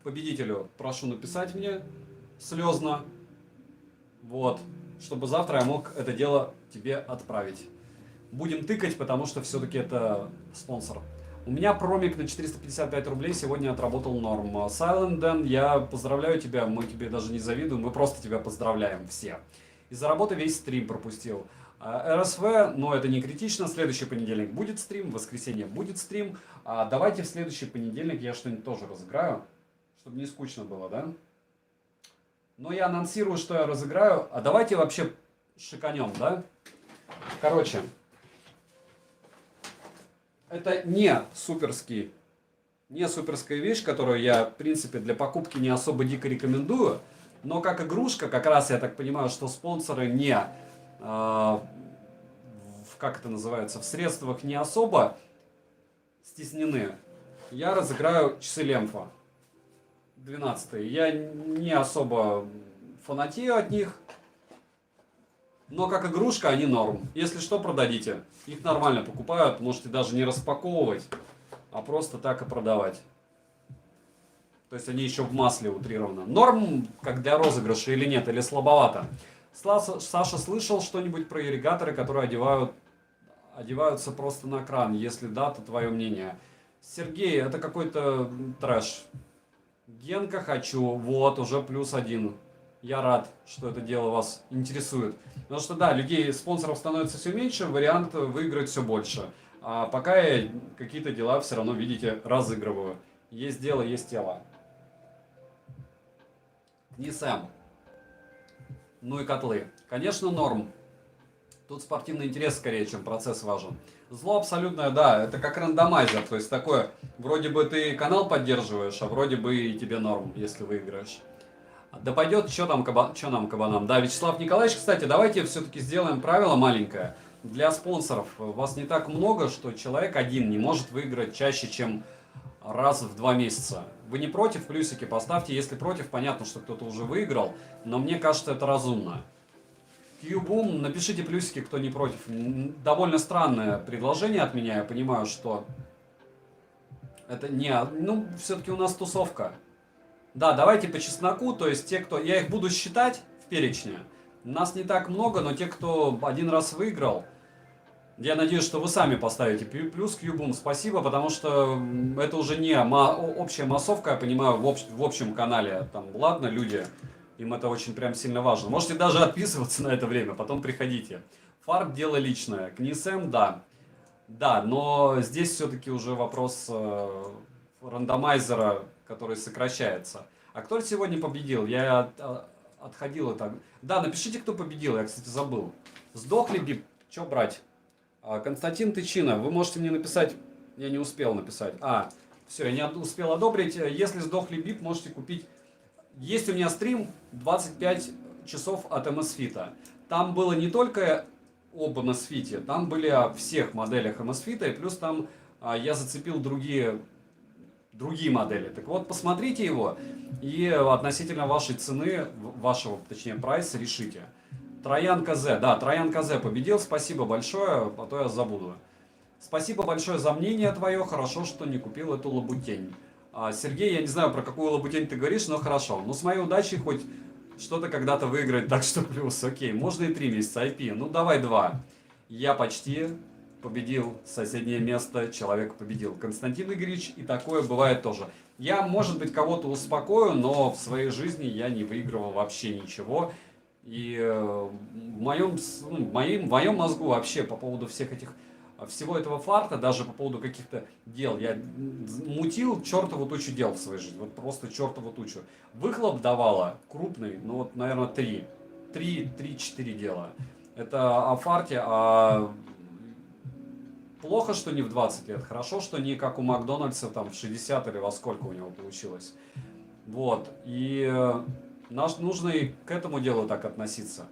Победителю прошу написать мне слезно. Вот. Чтобы завтра я мог это дело тебе отправить. Будем тыкать, потому что все-таки это спонсор. У меня промик на 455 рублей сегодня отработал норм. Silent Dan, я поздравляю тебя, мы тебе даже не завидуем, мы просто тебя поздравляем все. Из-за работы весь стрим пропустил. РСВ, но это не критично, следующий понедельник будет стрим, в воскресенье будет стрим. Давайте в следующий понедельник я что-нибудь тоже разыграю, чтобы не скучно было, да? Но я анонсирую, что я разыграю, а давайте вообще шиканем, да? Короче, это не суперская вещь, которую я, в принципе, для покупки не особо дико рекомендую, но как игрушка, как раз я так понимаю, что спонсоры не... как это называется, в средствах не особо стеснены. Я разыграю часы Лемфа 12. Я не особо фанатею от них, но как игрушка они норм. Если что, продадите. Их нормально покупают, можете даже не распаковывать, а просто так и продавать. То есть они еще в масле утрированы. Норм, как для розыгрыша или нет, или слабовато. Саша слышал что-нибудь про ирригаторы, которые одеваются просто на кран? Если да, то твое мнение. Сергей, это какой-то трэш. Генка хочу, вот, уже +1. Я рад, что это дело вас интересует. Потому что да, людей, спонсоров становится все меньше, вариант выиграть все больше. А пока я какие-то дела все равно, видите, разыгрываю. Есть дело, есть тело. Не Сэм. Ну и котлы. Конечно, норм. Тут спортивный интерес скорее, чем процесс важен. Зло абсолютное, да, это как рандомайзер. То есть такое, вроде бы ты канал поддерживаешь, а вроде бы и тебе норм, если выиграешь. Да пойдет, что нам кабанам. Да, Вячеслав Николаевич, кстати, давайте все-таки сделаем правило маленькое. Для спонсоров вас не так много, что человек один не может выиграть чаще, чем раз в 2 месяца. Вы не против? Плюсики поставьте. Если против, понятно, что кто-то уже выиграл, но мне кажется, это разумно. Q-Boom, напишите плюсики, кто не против. Довольно странное предложение от меня, я понимаю, что это не... Ну, все-таки у нас тусовка. Да, давайте по чесноку, то есть те, кто... Я их буду считать в перечне. Нас не так много, но те, кто один раз выиграл, я надеюсь, что вы сами поставите плюс Q-Boom. Спасибо, потому что это уже не общая массовка, я понимаю, в общем канале. Там, ладно, люди, им это очень прям сильно важно. Можете даже отписываться на это время, потом приходите. Фарб дело личное. КНИСМ, да. Да, но здесь все-таки уже вопрос рандомайзера, который сокращается. А кто сегодня победил? Я отходил это. Да, напишите, кто победил, я, кстати, забыл. Сдохли бип, что брать? Константин Тычина, вы можете мне написать, я не успел написать. Все, я не успел одобрить. Если сдохли бип, можете купить. Есть у меня стрим 25 часов от MSFit. Там было не только об MSFit, там были о всех моделях MSFit, и плюс там я зацепил другие модели. Так вот, посмотрите его и относительно вашей цены, вашего, точнее, прайса решите. Троян КЗ, да, Троян КЗ победил, спасибо большое, а то я забуду. Спасибо большое за мнение твое, хорошо, что не купил эту лабутень. Сергей, я не знаю, про какую лабутень ты говоришь, но хорошо. Ну, с моей удачей хоть что-то когда-то выиграть, так что плюс, окей. Можно и 3 месяца IP, ну давай 2. Я почти победил, соседнее место, человек победил. Константин Игоревич, и такое бывает тоже. Я, может быть, кого-то успокою, но в своей жизни я не выигрывал вообще ничего. И в моем мозгу вообще по поводу всего этого фарта, даже по поводу каких-то дел, я мутил чертову тучу дел в своей жизни, вот просто чертову тучу. Выхлоп давала крупный, ну вот, наверное, 3-4 дела. Это о фарте, плохо, что не в 20 лет, хорошо, что не как у Макдональдса там в 60 или во сколько у него получилось. Вот, и нужно и к этому делу так относиться.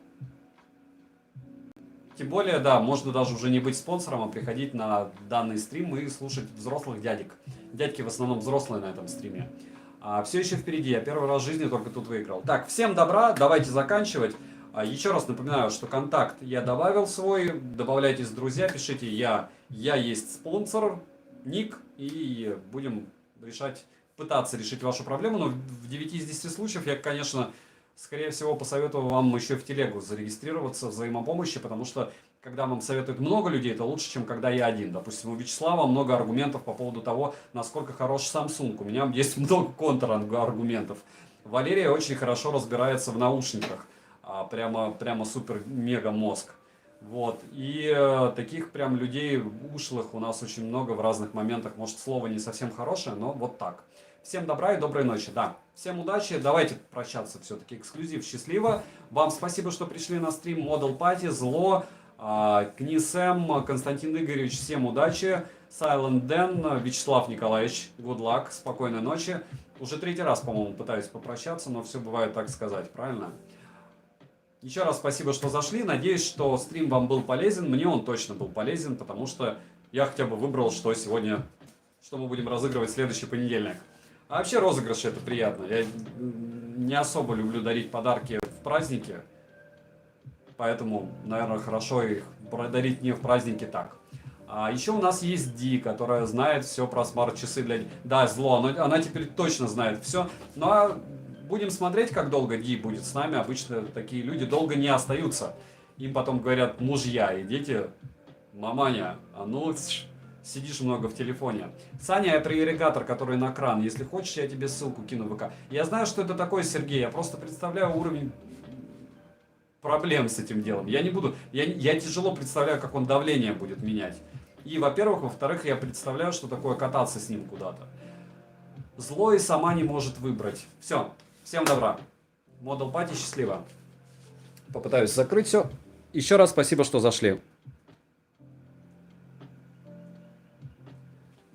Тем более, да, можно даже уже не быть спонсором, а приходить на данный стрим и слушать взрослых дядек. Дядьки в основном взрослые на этом стриме. Все еще впереди, я первый раз в жизни только тут выиграл. Так, всем добра, давайте заканчивать. Еще раз напоминаю, что контакт я добавил свой, добавляйтесь в друзья, пишите я есть спонсор, ник, и будем пытаться решить вашу проблему, но в 9 из 10 случаев я, конечно, скорее всего, посоветую вам еще в телегу зарегистрироваться в взаимопомощи, потому что, когда вам советуют много людей, это лучше, чем когда я один. Допустим, у Вячеслава много аргументов по поводу того, насколько хорош Samsung. У меня есть много контраргументов. Валерия очень хорошо разбирается в наушниках. Прямо супер-мега мозг. Вот. И таких прям людей ушлых у нас очень много в разных моментах. Может, слово не совсем хорошее, но вот так. Всем добра и доброй ночи. Да, всем удачи. Давайте прощаться все-таки. Эксклюзив. Счастливо. Вам спасибо, что пришли на стрим. Model Party, Зло, КНИСМ, Константин Игоревич. Всем удачи. Silent Dan, Вячеслав Николаевич. Good luck. Спокойной ночи. Уже 3-й раз, по-моему, пытаюсь попрощаться, но все бывает так сказать. Правильно? Еще раз спасибо, что зашли. Надеюсь, что стрим вам был полезен. Мне он точно был полезен, потому что я хотя бы выбрал, что мы будем разыгрывать в следующий понедельник. А вообще розыгрыши это приятно. Я не особо люблю дарить подарки в праздники. Поэтому, наверное, хорошо их дарить не в праздники так. Еще у нас есть Ди, которая знает все про смарт-часы. Да, Зло, она теперь точно знает все. Будем смотреть, как долго Ди будет с нами. Обычно такие люди долго не остаются. Им потом говорят мужья и дети: маманя, сидишь много в телефоне. Саня, это ирригатор, который на кран. Если хочешь, я тебе ссылку кину в ВК. Я знаю, что это такое, Сергей. Я просто представляю уровень проблем с этим делом. Я тяжело представляю, как он давление будет менять. И, во-первых. Во-вторых, я представляю, что такое кататься с ним куда-то. Зло и сама не может выбрать. Все. Всем добра. Model Party, счастливо. Попытаюсь закрыть все. Еще раз спасибо, что зашли.